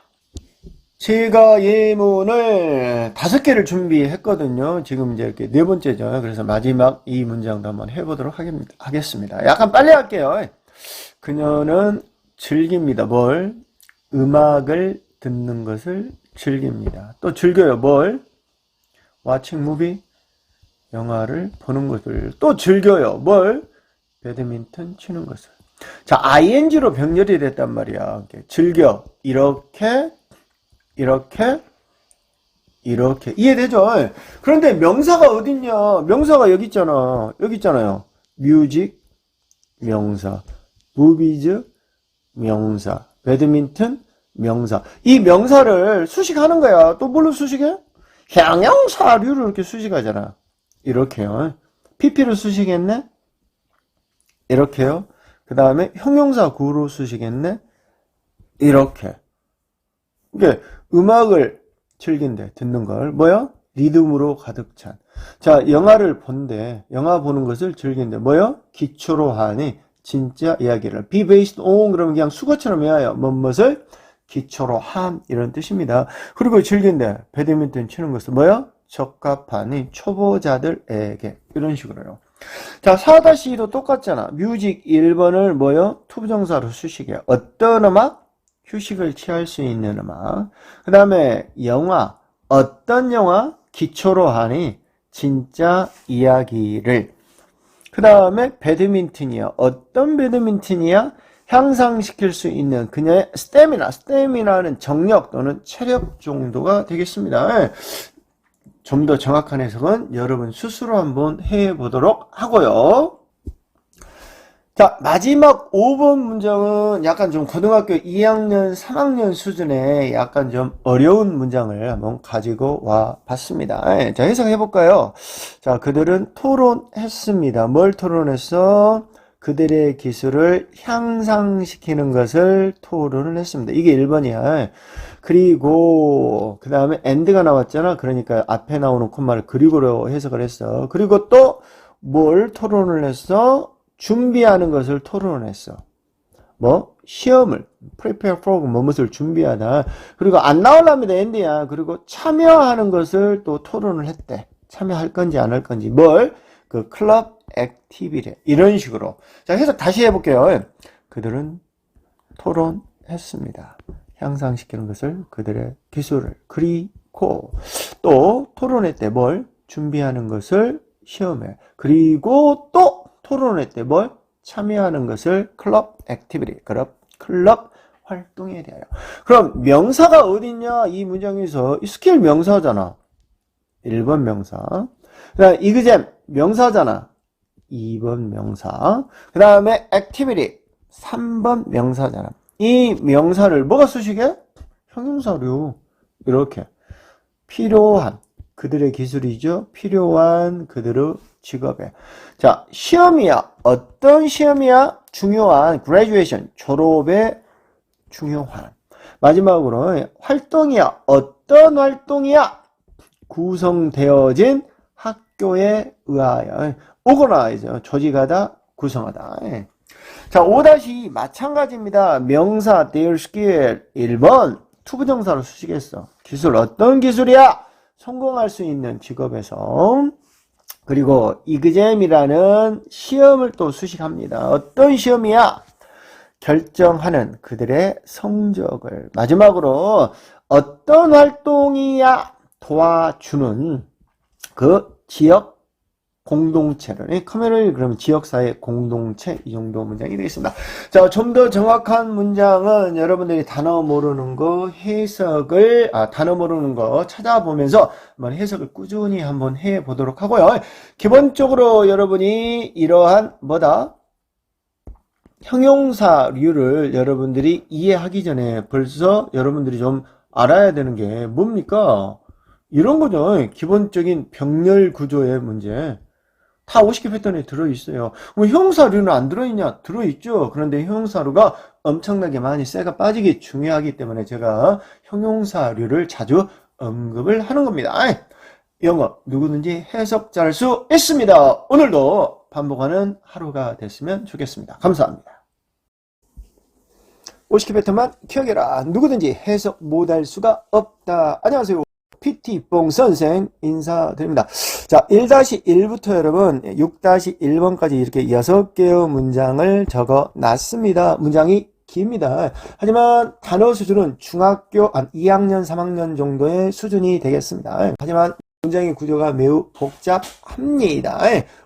제가 예문을 5개를 준비했거든요. 지금 이제 이렇게 4번째죠. 그래서 마지막 이 문장도 한번 해보도록 하겠습니다. 약간 빨리 할게요. 그녀는 즐깁니다. 뭘? 음악을 듣는 것을 즐깁니다. 또 즐겨요. 뭘? watching movie? 영화를 보는 것을. 또 즐겨요. 뭘? 배드민턴 치는 것을. 자, ing로 병렬이 됐단 말이야. 즐겨. 이렇게 이해되죠? 그런데 명사가 어딨냐? 명사가 여기 있잖아. 여기 있잖아요. 뮤직 명사, 무비즈 명사, 배드민턴 명사. 이 명사를 수식하는 거야. 또 뭘로 수식해? 형용사류를 이렇게 수식하잖아. 이렇게요. pp로 수식했네. 이렇게요. 그 다음에 형용사 구로 수식했네. 이렇게. 이게 음악을 즐긴대. 듣는 걸. 뭐야? 리듬으로 가득 찬. 자, 영화를 본대. 영화 보는 것을 즐긴대. 뭐야? 기초로 하니 진짜 이야기를. be based on 그러면 그냥 수거처럼 해요. 무엇을? 기초로 한 이런 뜻입니다. 그리고 즐긴대. 배드민턴 치는 것은 뭐야? 적합하니 초보자들에게. 이런 식으로요. 자, 4-2도 똑같잖아. 뮤직 1번을 뭐요? 투부정사로 수식해. 어떤 음악? 휴식을 취할 수 있는 음악. 그 다음에 영화. 어떤 영화? 기초로 하니 진짜 이야기를. 그 다음에 배드민턴이야. 어떤 배드민턴이야? 향상시킬 수 있는 그녀의 스태미나. 스태미나는 정력 또는 체력 정도가 되겠습니다. 좀 더 정확한 해석은 여러분 스스로 한번 해보도록 하고요. 자, 마지막 5번 문장은 약간 좀 고등학교 2학년, 3학년 수준의 약간 좀 어려운 문장을 한번 가지고 와 봤습니다. 자, 해석해 볼까요? 자, 그들은 토론했습니다. 뭘 토론했어? 그들의 기술을 향상시키는 것을 토론을 했습니다. 이게 1번이야. 그리고 그 다음에 and가 나왔잖아. 그러니까 앞에 나오는 콤마를 그리고로 해석을 했어. 그리고 또 뭘 토론을 했어? 준비하는 것을 토론을 했어. 뭐? 시험을 prepare for 무엇을 준비하다. 그리고 안 나오랍니다. and야. 그리고 참여하는 것을 또 토론을 했대. 참여할 건지 안 할 건지. 뭘? 그 클럽 액티비티. 이런 식으로. 자, 해석 다시 해볼게요. 그들은 토론했습니다. 향상시키는 것을 그들의 기술을. 그리고 또 토론했대. 뭘? 준비하는 것을 시험에. 그리고 또 토론했대. 뭘? 참여하는 것을 클럽 액티비티. 클럽 활동에 대하여. 그럼 명사가 어딨냐? 이 문장에서 스킬 명사잖아. 1번 명사. 그 다음에 exam 명사잖아. 2번 명사. 그 다음에 activity 3번 명사잖아. 이 명사를 뭐가 수식해? 형용사류. 이렇게 필요한 그들의 기술이죠. 필요한 그들의 직업에. 자, 시험이야. 어떤 시험이야? 중요한 graduation 졸업에 중요한. 마지막으로 활동이야. 어떤 활동이야? 구성되어진 학교에 의하여 organize 조직하다 구성하다. 자, 5-2 마찬가지입니다. 명사 their skill 1번 투부정사로 수식했어. 기술 어떤 기술이야? 성공할 수 있는 직업에서. 그리고 exam이라는 시험을 또 수식합니다. 어떤 시험이야? 결정하는 그들의 성적을. 마지막으로 어떤 활동이야? 도와주는 그 지역 공동체를. 커뮤니티 그러면 지역사회 공동체 이 정도 문장이 되겠습니다. 자, 좀 더 정확한 문장은 여러분들이 단어 모르는 거 해석을 단어 모르는 거 찾아보면서 한번 해석을 꾸준히 한번 해 보도록 하고요. 기본적으로 여러분이 이러한 뭐다? 형용사류를 여러분들이 이해하기 전에 벌써 여러분들이 좀 알아야 되는 게 뭡니까? 이런 거죠. 기본적인 병렬 구조의 문제. 다 50개 패턴에 들어있어요. 그럼 형용사류는 안 들어있냐? 들어있죠. 그런데 형용사류가 엄청나게 많이 쇠가 빠지기 중요하기 때문에 제가 형용사류를 자주 언급을 하는 겁니다. 영어 누구든지 해석 잘할 수 있습니다. 오늘도 반복하는 하루가 됐으면 좋겠습니다. 감사합니다. 50개 패턴만 기억해라. 누구든지 해석 못할 수가 없다. 안녕하세요. PT뽕 선생 인사드립니다. 자, 1-1부터 여러분 6-1번까지 이렇게 6개의 문장을 적어 놨습니다. 문장이 깁니다. 하지만 단어 수준은 중학교 2학년, 3학년 정도의 수준이 되겠습니다. 하지만 문장의 구조가 매우 복잡합니다.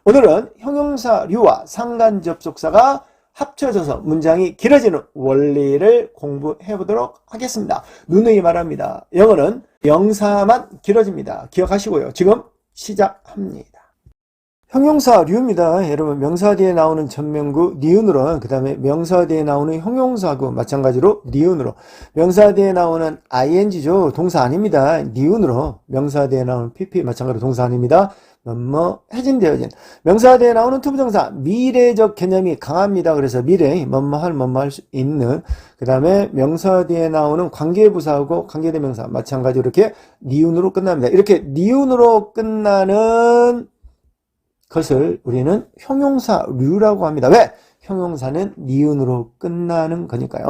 오늘은 형용사류와 상관접속사가 합쳐져서 문장이 길어지는 원리를 공부해 보도록 하겠습니다. 누누이 말합니다. 영어는 명사만 길어집니다. 기억하시고요. 지금 시작합니다. 형용사류입니다. 여러분 명사 뒤에 나오는 전면구 니은으로, 그 다음에 명사 뒤에 나오는 형용사구 마찬가지로 니은으로, 명사 뒤에 나오는 ing죠. 동사 아닙니다. 니은으로, 명사 뒤에 나오는 pp 마찬가지로 동사 아닙니다. 해진되어진. 명사 뒤에 나오는 투부정사 미래적 개념이 강합니다. 그래서 미래 할 수 있는. 그 다음에 명사 뒤에 나오는 관계부사하고 관계대명사 마찬가지로 이렇게 니은으로 끝납니다. 이렇게 니은으로 끝나는 것을 우리는 형용사류라고 합니다. 왜? 형용사는 니은으로 끝나는 거니까요.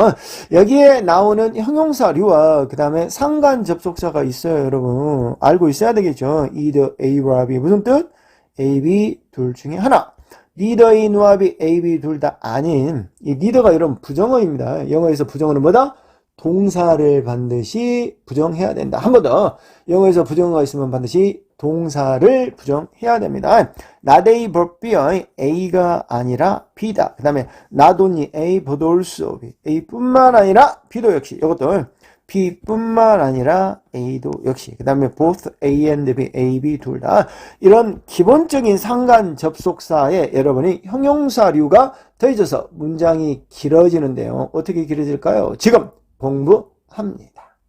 여기에 나오는 형용사류와 그 다음에 상관 접속사가 있어요. 여러분 알고 있어야 되겠죠. either A와 B 무슨 뜻? A, B 둘 중에 하나. neither A nor B, A, B 둘 다 아닌. 이 neither가 이런 부정어입니다. 영어에서 부정어는 뭐다? 동사를 반드시 부정해야 된다. 한 번 더. 영어에서 부정어가 있으면 반드시 동사를 부정해야 됩니다. not A but B, A가 아니라 B다. 그 다음에 not only A but also B. A뿐만 아니라 B도 역시. 이것도 B뿐만 아니라 A도 역시. 그 다음에 both A and B, A, B 둘 다. 이런 기본적인 상관 접속사에 여러분이 형용사류가 더해져서 문장이 길어지는데요. 어떻게 길어질까요? 지금 공부합니다.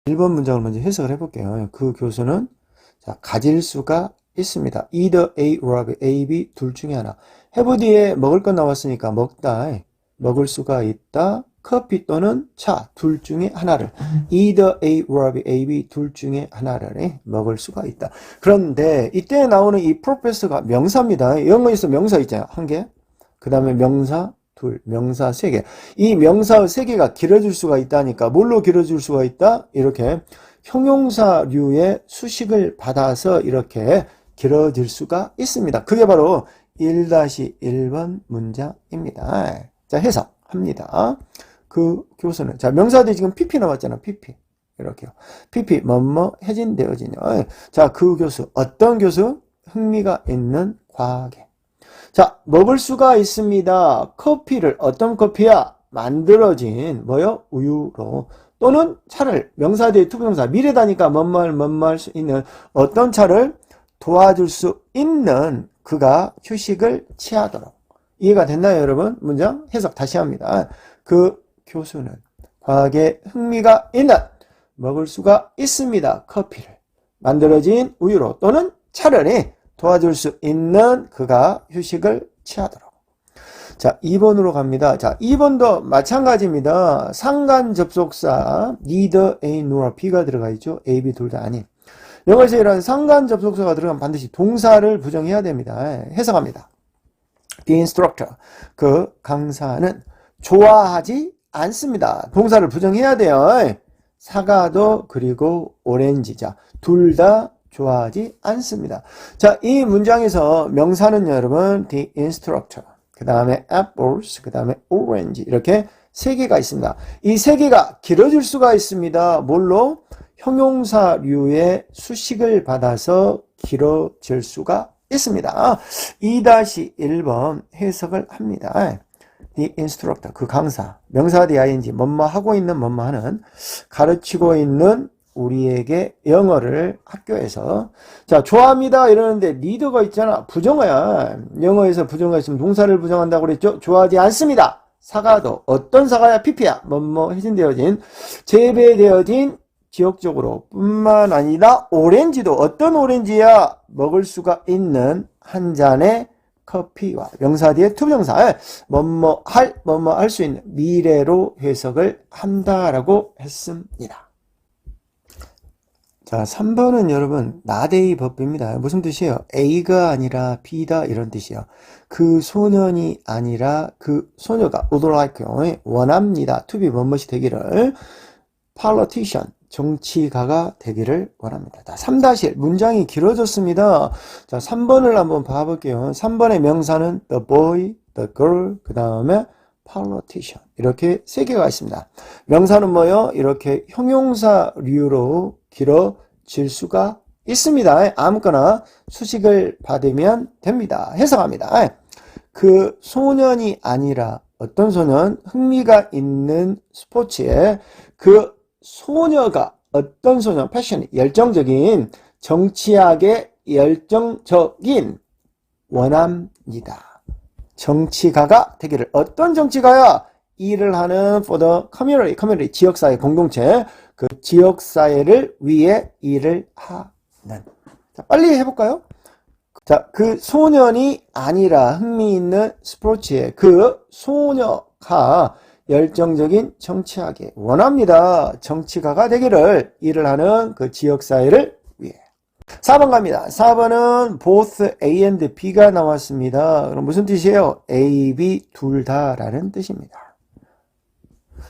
1번 문장을 먼저 해석을 해볼게요. 그 교수는 자, 가질 수가 있습니다. either A or B, A, B 둘 중에 하나. have 뒤에 먹을 것 나왔으니까 먹다, 먹을 수가 있다. 커피 또는 차 둘 중에 하나를 either A or B, A, B 둘 중에 하나를 먹을 수가 있다. 그런데 이때 나오는 이 purpose가 명사입니다. 영어에서 명사 있잖아요. 한 개. 그 다음에 명사 둘, 명사 세 개. 이 명사 세 개가 길어질 수가 있다니까 뭘로 길어질 수가 있다? 이렇게 형용사류의 수식을 받아서 이렇게 길어질 수가 있습니다. 그게 바로 1-1번 문장입니다. 자, 해석합니다. 그 교수는, 자, 명사들이 지금 PP 나왔잖아, PP. 이렇게요. PP, 해진되어지냐. 자, 그 교수, 어떤 교수? 흥미가 있는 과학에. 자, 먹을 수가 있습니다. 커피를, 어떤 커피야? 만들어진, 우유로. 또는 차를, 명사 뒤에 투부정사, 미래다니까 할 수 있는 어떤 차를 도와줄 수 있는 그가 휴식을 취하도록. 이해가 됐나요, 여러분? 문장 해석 다시 합니다. 그 교수는 과학에 흥미가 있는 먹을 수가 있습니다. 커피를 만들어진 우유로 또는 차를 도와줄 수 있는 그가 휴식을 취하도록. 자, 2번으로 갑니다. 자, 2번도 마찬가지입니다. 상관 접속사 neither A nor B가 들어가 있죠. A, B 둘 다 아닌. 영어에서 이런 상관 접속사가 들어가면 반드시 동사를 부정해야 됩니다. 해석합니다. The instructor, 그 강사는 좋아하지 않습니다. 동사를 부정해야 돼요. 사과도 그리고 오렌지자 둘 다 좋아하지 않습니다. 자, 이 문장에서 명사는 여러분 the instructor, 그 다음에 apples, 그 다음에 orange 이렇게 세 개가 있습니다. 이 세 개가 길어질 수가 있습니다. 뭘로? 형용사류의 수식을 받아서 길어질 수가 있습니다. 2-1번 해석을 합니다. The instructor, 그 강사, 명사 the ing, 하고 있는 하는, 가르치고 있는 우리에게 영어를 학교에서, 자, 좋아합니다 이러는데 리더가 있잖아. 부정어야. 영어에서 부정어가 있으면 동사를 부정한다고 그랬죠. 좋아하지 않습니다. 사과도 어떤 사과야? PP야. 해진되어진, 재배되어진 지역적으로 뿐만 아니라 오렌지도 어떤 오렌지야? 먹을 수가 있는 한 잔의 커피와 명사 뒤에 투부정사 할 수 있는 미래로 해석을 한다라고 했습니다. 자, 3번은 여러분 나데이 법입니다. 무슨 뜻이에요? A가 아니라 B다 이런 뜻이에요. 그 소년이 아니라 그 소녀가 would like, 원합니다. to be 뭐뭐이 되기를. politician, 정치가가 되기를 원합니다. 3-1 문장이 길어졌습니다. 자, 3번을 한번 봐볼게요. 3번의 명사는 the boy, the girl, 그 다음에 politician 이렇게 세 개가 있습니다. 명사는 뭐요? 이렇게 형용사류로 길어질 수가 있습니다. 아무거나 수식을 받으면 됩니다. 해석합니다. 그 소년이 아니라 어떤 소년? 흥미가 있는 스포츠에 그 소녀가 어떤 소녀? 패션이 열정적인, 정치학에 열정적인 원합니다. 정치가가 되기를. 어떤 정치가야? 일을 하는 for the community, 지역사회 공동체, 그 지역사회를 위해 일을 하는. 자, 빨리 해볼까요? 자, 그 소년이 아니라 흥미 있는 스포츠에 그 소녀가 열정적인 정치하게 원합니다. 정치가가 되기를. 일을 하는 그 지역사회를 위해. 4번 갑니다. 4번은 both A and B가 나왔습니다. 그럼 무슨 뜻이에요? A, B 둘 다라는 뜻입니다.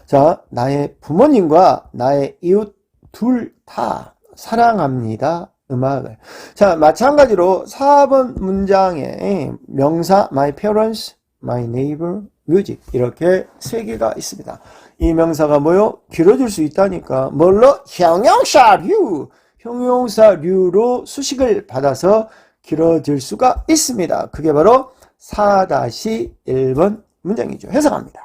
자, 나의 부모님과 나의 이웃 둘 다 사랑합니다. 음악을. 자, 마찬가지로 4번 문장에 명사 my parents, my neighbor, music 이렇게 세 개가 있습니다. 이 명사가 뭐요? 길어질 수 있다니까. 뭘로? 형용사류로 수식을 받아서 길어질 수가 있습니다. 그게 바로 4-1번 문장이죠. 해석합니다.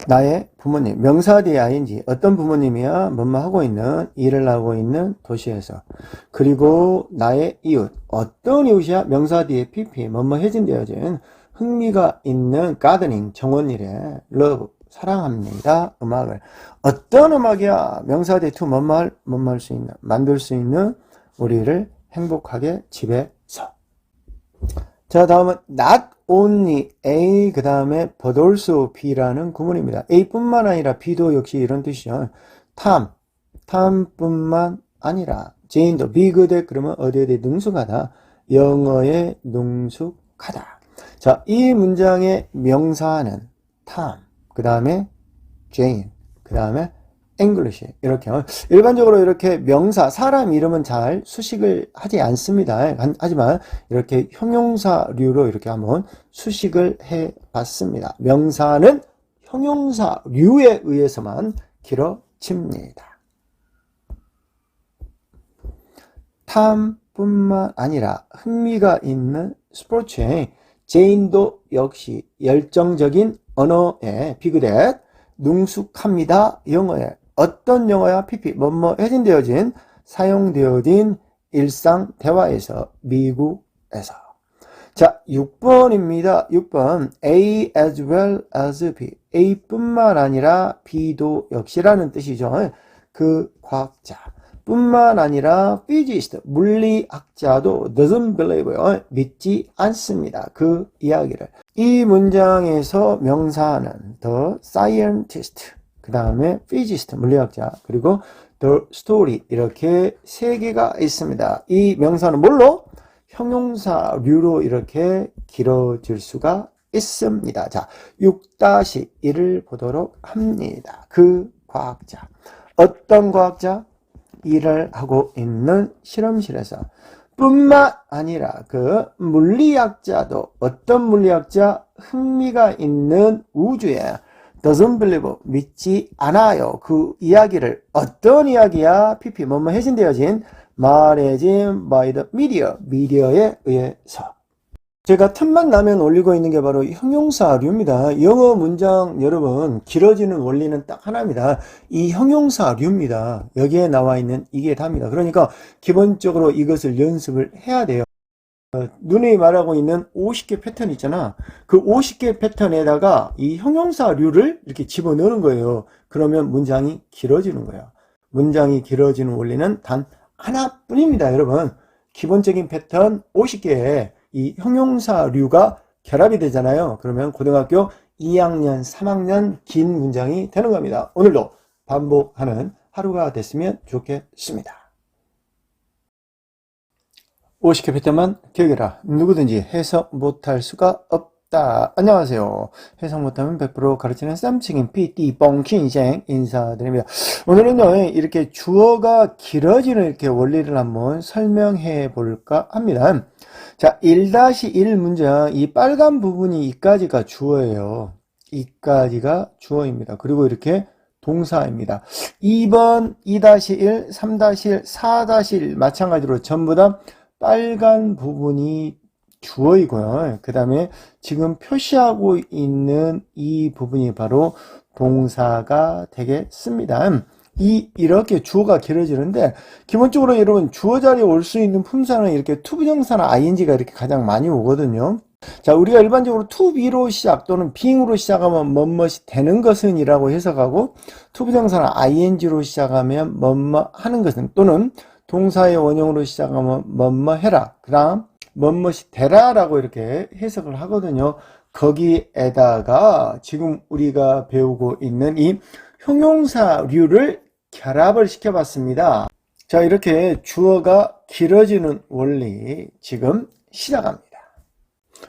나의 부모님, 명사 뒤에 ing, 어떤 부모님이야? 하고 있는, 일을 하고 있는 도시에서. 그리고 나의 이웃, 어떤 이웃이야? 명사 뒤에 pp, 해진되어진, 흥미가 있는 가드닝, 정원일에, love, 사랑합니다. 음악을. 어떤 음악이야? 명사 뒤에 to, 할 수 있는, 만들 수 있는 우리를 행복하게 집에 자, 다음은 not only A, 그 다음에 but also B라는 구문입니다. A뿐만 아니라 B도 역시 이런 뜻이죠. 탐뿐만 아니라 제인도 B 그대 그러면 어디에 능숙하다. 영어에 능숙하다. 자, 이 문장의 명사는 탐, 그 다음에 Jane, 그 다음에 English 이렇게 일반적으로 이렇게 명사 사람 이름은 잘 수식을 하지 않습니다. 하지만 이렇게 형용사류로 이렇게 한번 수식을 해 봤습니다. 명사는 형용사류에 의해서만 길어집니다. 탐뿐만 아니라 흥미가 있는 스포츠에 제인도 역시 열정적인 언어에 비교돼 능숙합니다. 영어에 어떤 영어야? PP 뭐뭐 해진되어진 사용되어진 일상 대화에서 미국에서. 자, 6번입니다. 6번 A as well as B. A뿐만 아니라 B도 역시라는 뜻이죠. 그 과학자 뿐만 아니라 physicist 물리학자도 doesn't believe 믿지 않습니다. 그 이야기를. 이 문장에서 명사는 the scientist, 그 다음에 physicist 물리학자, 그리고 the story 이렇게 세 개가 있습니다. 이 명사는 뭘로? 형용사류로 이렇게 길어질 수가 있습니다. 자, 6-1을 보도록 합니다. 그 과학자. 어떤 과학자? 일을 하고 있는 실험실에서 뿐만 아니라 그 물리학자도 어떤 물리학자? 흥미가 있는 우주에 doesn't believe 믿지 않아요. 그 이야기를 어떤 이야기야? PP 뭐뭐 해진되어진 말해진 by the media 미디어에 의해서. 제가 틈만 나면 올리고 있는 게 바로 형용사류입니다. 영어 문장 여러분 길어지는 원리는 딱 하나입니다. 이 형용사류입니다. 여기에 나와 있는 이게 답니다. 그러니까 기본적으로 이것을 연습을 해야 돼요. 누누이 말하고 있는 50개 패턴 있잖아. 그 50개 패턴에다가 이 형용사류를 이렇게 집어넣는 거예요. 그러면 문장이 길어지는 거예요. 문장이 길어지는 원리는 단 하나뿐입니다. 여러분 기본적인 패턴 50개에 이 형용사류가 결합이 되잖아요. 그러면 고등학교 2학년, 3학년 긴 문장이 되는 겁니다. 오늘도 반복하는 하루가 됐으면 좋겠습니다. 50개 패턴만 기억해라. 누구든지 해석 못할 수가 없다. 안녕하세요. 해석 못하면 100% 가르치는 쌈칭인 PT 뻥신생 인사드립니다. 오늘은요 이렇게 주어가 길어지는 이렇게 원리를 한번 설명해 볼까 합니다. 자, 1-1 문장 이 빨간 부분이 이까지가 주어예요. 이까지가 주어입니다. 그리고 이렇게 동사입니다. 2번 2-1, 3-1, 4-1 마찬가지로 전부 다 빨간 부분이 주어이고요. 그 다음에 지금 표시하고 있는 이 부분이 바로 동사가 되겠습니다. 이렇게 주어가 길어지는데 기본적으로 여러분 주어 자리에 올 수 있는 품사는 이렇게 투부정사나 ing가 이렇게 가장 많이 오거든요. 자, 우리가 일반적으로 to be로 시작 또는 being으로 시작하면 뭐뭇이 되는 것은 이라고 해석하고 투부정사나 ing로 시작하면 뭐뭐 하는 것은 또는 동사의 원형으로 시작하면 뭐뭐 해라 그 다음 뭐뭇이 되라 라고 이렇게 해석을 하거든요. 거기에다가 지금 우리가 배우고 있는 이 형용사류를 결합을 시켜봤습니다. 자, 이렇게 주어가 길어지는 원리 지금 시작합니다.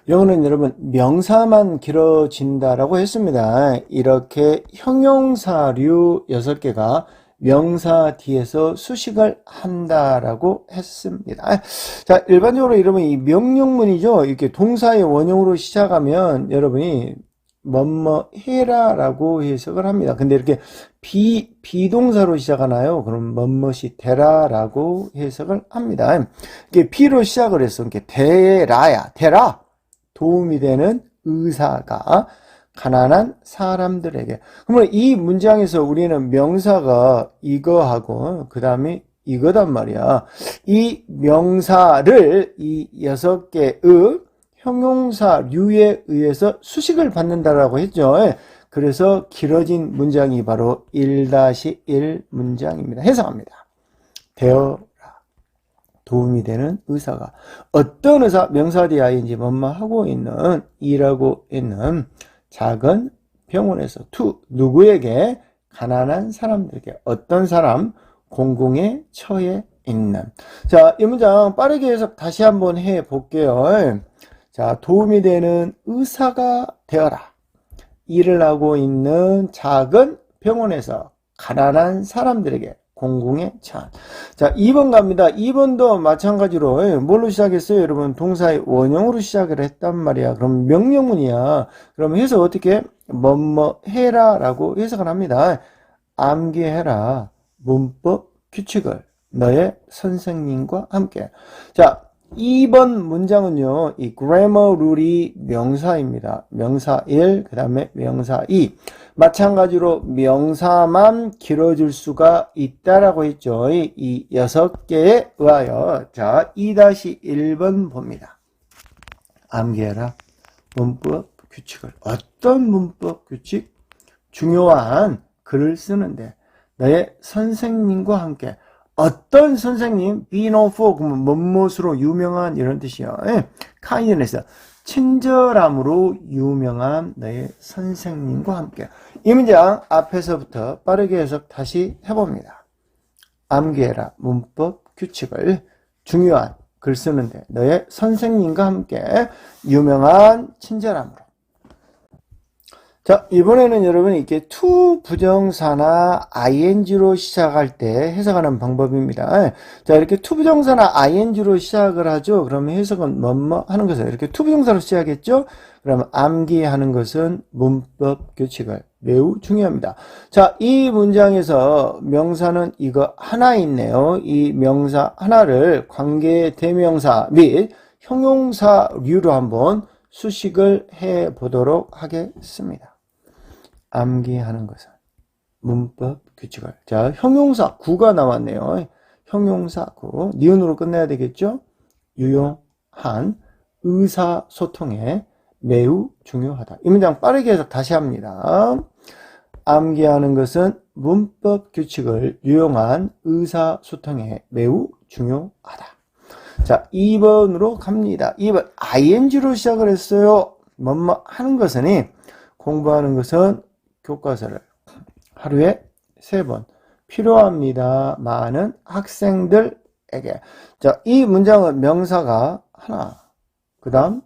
영어는 여러분 명사만 길어진다라고 했습니다. 이렇게 형용사류 6개가 명사 뒤에서 수식을 한다라고 했습니다. 자, 일반적으로 여러분 이 명령문이죠. 이렇게 동사의 원형으로 시작하면 여러분이 뭐뭐 해라 라고 해석을 합니다. 근데 이렇게 비동사로 시작하나요? 그럼 뭐뭇이 되라 라고 해석을 합니다. 이게 B로 시작을 해서 이렇게 되라야, 되라! 도움이 되는 의사가 가난한 사람들에게. 그러면 이 문장에서 우리는 명사가 이거하고 그 다음에 이거단 말이야. 이 명사를 이 6개의 형용사류에 의해서 수식을 받는다라고 했죠. 그래서 길어진 문장이 바로 1-1 문장입니다. 해석합니다. 되어라. 도움이 되는 의사가. 어떤 의사, 명사 뒤에 ing 뭐뭐 하고 있는, 일하고 있는 작은 병원에서 to 누구에게? 가난한 사람들에게. 어떤 사람? 공공의 처해 있는. 자, 이 문장 빠르게 해석 다시 한번 해 볼게요. 자, 도움이 되는 의사가 되어라. 일을 하고 있는 작은 병원에서 가난한 사람들에게 공공의 처한. 자, 2번 갑니다. 2번도 마찬가지로 뭘로 시작했어요? 여러분, 동사의 원형으로 시작을 했단 말이야. 그럼 명령문이야. 그럼 해석 어떻게? 뭐뭐 해라 라고 해석을 합니다. 암기해라. 문법 규칙을 너의 선생님과 함께. 자, 2번 문장은요, 이 grammar 룰이 명사입니다. 명사 1, 그 다음에 명사 2. 마찬가지로 명사만 길어질 수가 있다라고 했죠. 이 6개에 의하여. 자, 2-1번 봅니다. 암기해라. 문법 규칙을. 어떤 문법 규칙? 중요한 글을 쓰는데 너의 선생님과 함께. 어떤 선생님? be known for, 그러면 무엇으로 유명한 이런 뜻이요. kindness, 친절함으로 유명한 너의 선생님과 함께. 이 문장 앞에서부터 빠르게 해석 다시 해봅니다. 암기해라. 문법 규칙을. 중요한 글 쓰는데 너의 선생님과 함께 유명한 친절함으로. 자, 이번에는 여러분 이렇게 to 부정사나 ing로 시작할 때 해석하는 방법입니다. 자, 이렇게 to 부정사나 ing로 시작을 하죠. 그러면 해석은 뭐뭐 하는 것을 이렇게 to 부정사로 시작했죠. 그러면 암기하는 것은 문법 규칙을. 매우 중요합니다. 자, 이 문장에서 명사는 이거 하나 있네요. 이 명사 하나를 관계 대명사 및 형용사류로 한번 수식을 해 보도록 하겠습니다. 암기하는 것은 문법 규칙을. 자, 형용사 구가 나왔네요. 형용사 구. 니은으로 끝내야 되겠죠? 유용한 의사소통에 매우 중요하다. 이 문장 빠르게 해서 다시 합니다. 암기하는 것은 문법 규칙을 유용한 의사소통에 매우 중요하다. 자, 2번으로 갑니다. 2번 ing로 시작을 했어요. 뭐뭐 하는 것은 공부하는 것은 교과서를 하루에 3번 필요합니다. 많은 학생들에게. 자, 이 문장은 명사가 하나, 그 다음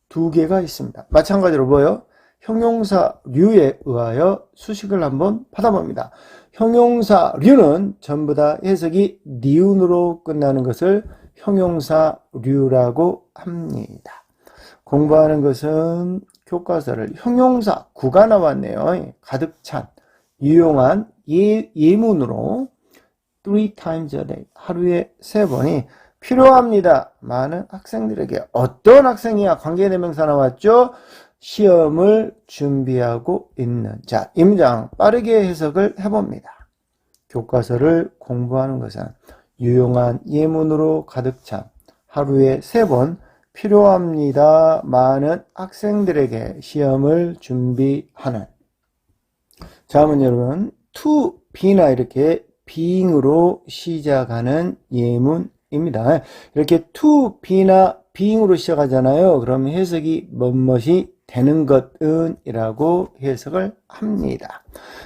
2개가 있습니다. 마찬가지로 뭐요? 형용사류에 의하여 수식을 한번 받아봅니다. 형용사류는 전부 다 해석이 니은으로 끝나는 것을 형용사류라고 합니다. 공부하는 것은 교과서를. 형용사 구가 나왔네요. 가득 찬 유용한 예문으로 3 times a day 하루에 3번이 필요합니다. 많은 학생들에게. 어떤 학생이야? 관계대명사 나왔죠? 시험을 준비하고 있는. 자, 이 문장 빠르게 해석을 해봅니다. 교과서를 공부하는 것은 유용한 예문으로 가득 찬 하루에 3번 필요합니다. 많은 학생들에게 시험을 준비하는. 다음은 여러분 to be나 이렇게 being으로 시작하는 예문입니다. 이렇게 to be나 being으로 시작하잖아요. 그럼 해석이 뭐뭇이 되는 것은 이라고 해석을 합니다.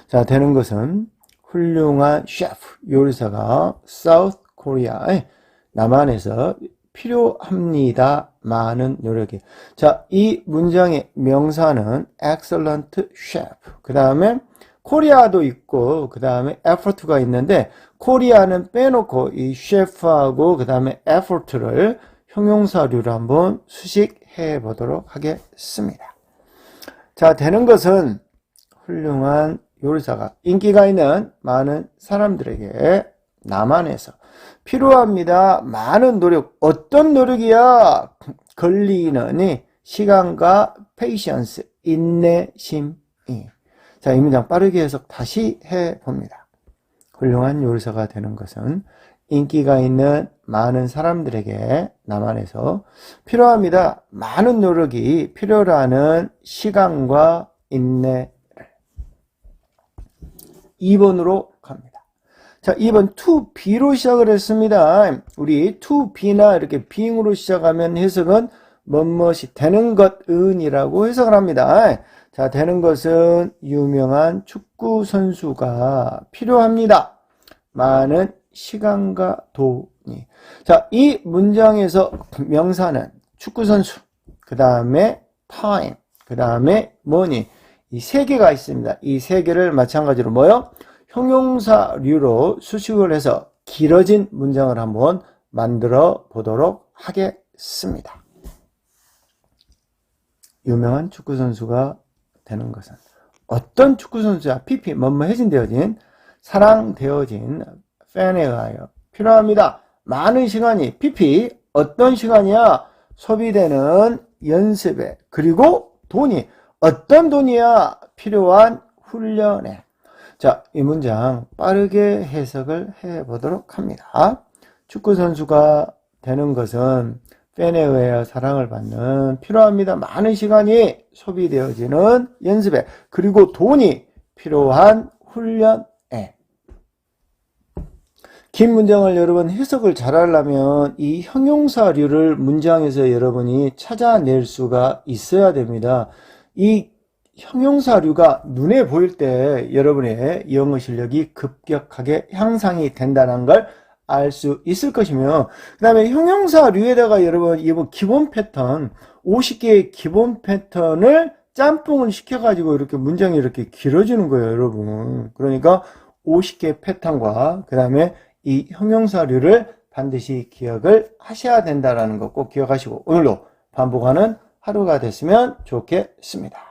자, 되는 것은 훌륭한 셰프, 요리사가 South Korea, 남한에서 필요합니다. 많은 노력이. 자, 이 문장의 명사는 excellent chef. 그 다음에 코리아도 있고, 그 다음에 effort가 있는데, 코리아는 빼놓고 이 chef하고, 그 다음에 effort를 형용사류로 한번 수식해 보도록 하겠습니다. 자, 되는 것은 훌륭한 요리사가 인기가 있는 많은 사람들에게 남한에서 필요합니다. 많은 노력. 어떤 노력이야? 걸리는 시간과 patience, 인내심이. 자, 이 문장 빠르게 해석 다시 해봅니다. 훌륭한 요리사가 되는 것은 인기가 있는 많은 사람들에게 남한에서 필요합니다. 많은 노력이 필요로 시간과 인내를. 2번으로 갑니다. 자, 2번 to be로 시작을 했습니다. 우리 to be나 이렇게 being으로 시작하면 해석은 뭐뭇이 되는 것은이라고 해석을 합니다. 자, 되는 것은 유명한 축구 선수가 필요합니다. 많은 시간과 돈이. 자, 이 문장에서 명사는 축구 선수, 그 다음에 time, 그 다음에 money. 이 세 개가 있습니다. 이 세 개를 마찬가지로 뭐요? 형용사류로 수식을 해서 길어진 문장을 한번 만들어 보도록 하겠습니다. 유명한 축구 선수가 되는 것은 어떤 축구 선수야? PP, 해진되어진, 사랑되어진 팬에 의하여 필요합니다. 많은 시간이, PP, 어떤 시간이야? 소비되는 연습에, 그리고 돈이, 어떤 돈이야? 필요한 훈련에. 자, 이 문장 빠르게 해석을 해보도록 합니다. 축구 선수가 되는 것은 팬에 의해 사랑을 받는 필요합니다. 많은 시간이 소비되어지는 연습에, 그리고 돈이 필요한 훈련에. 긴 문장을 여러분 해석을 잘 하려면 이 형용사류를 문장에서 여러분이 찾아낼 수가 있어야 됩니다. 이 형용사류가 눈에 보일 때 여러분의 영어 실력이 급격하게 향상이 된다는 걸 알 수 있을 것이며, 그 다음에 형용사류에다가 여러분 이번 기본 패턴 50개의 기본 패턴을 짬뽕을 시켜가지고 이렇게 문장이 이렇게 길어지는 거예요, 여러분. 그러니까 50개의 패턴과 그 다음에 이 형용사류를 반드시 기억을 하셔야 된다는 거 꼭 기억하시고 오늘도 반복하는 하루가 됐으면 좋겠습니다.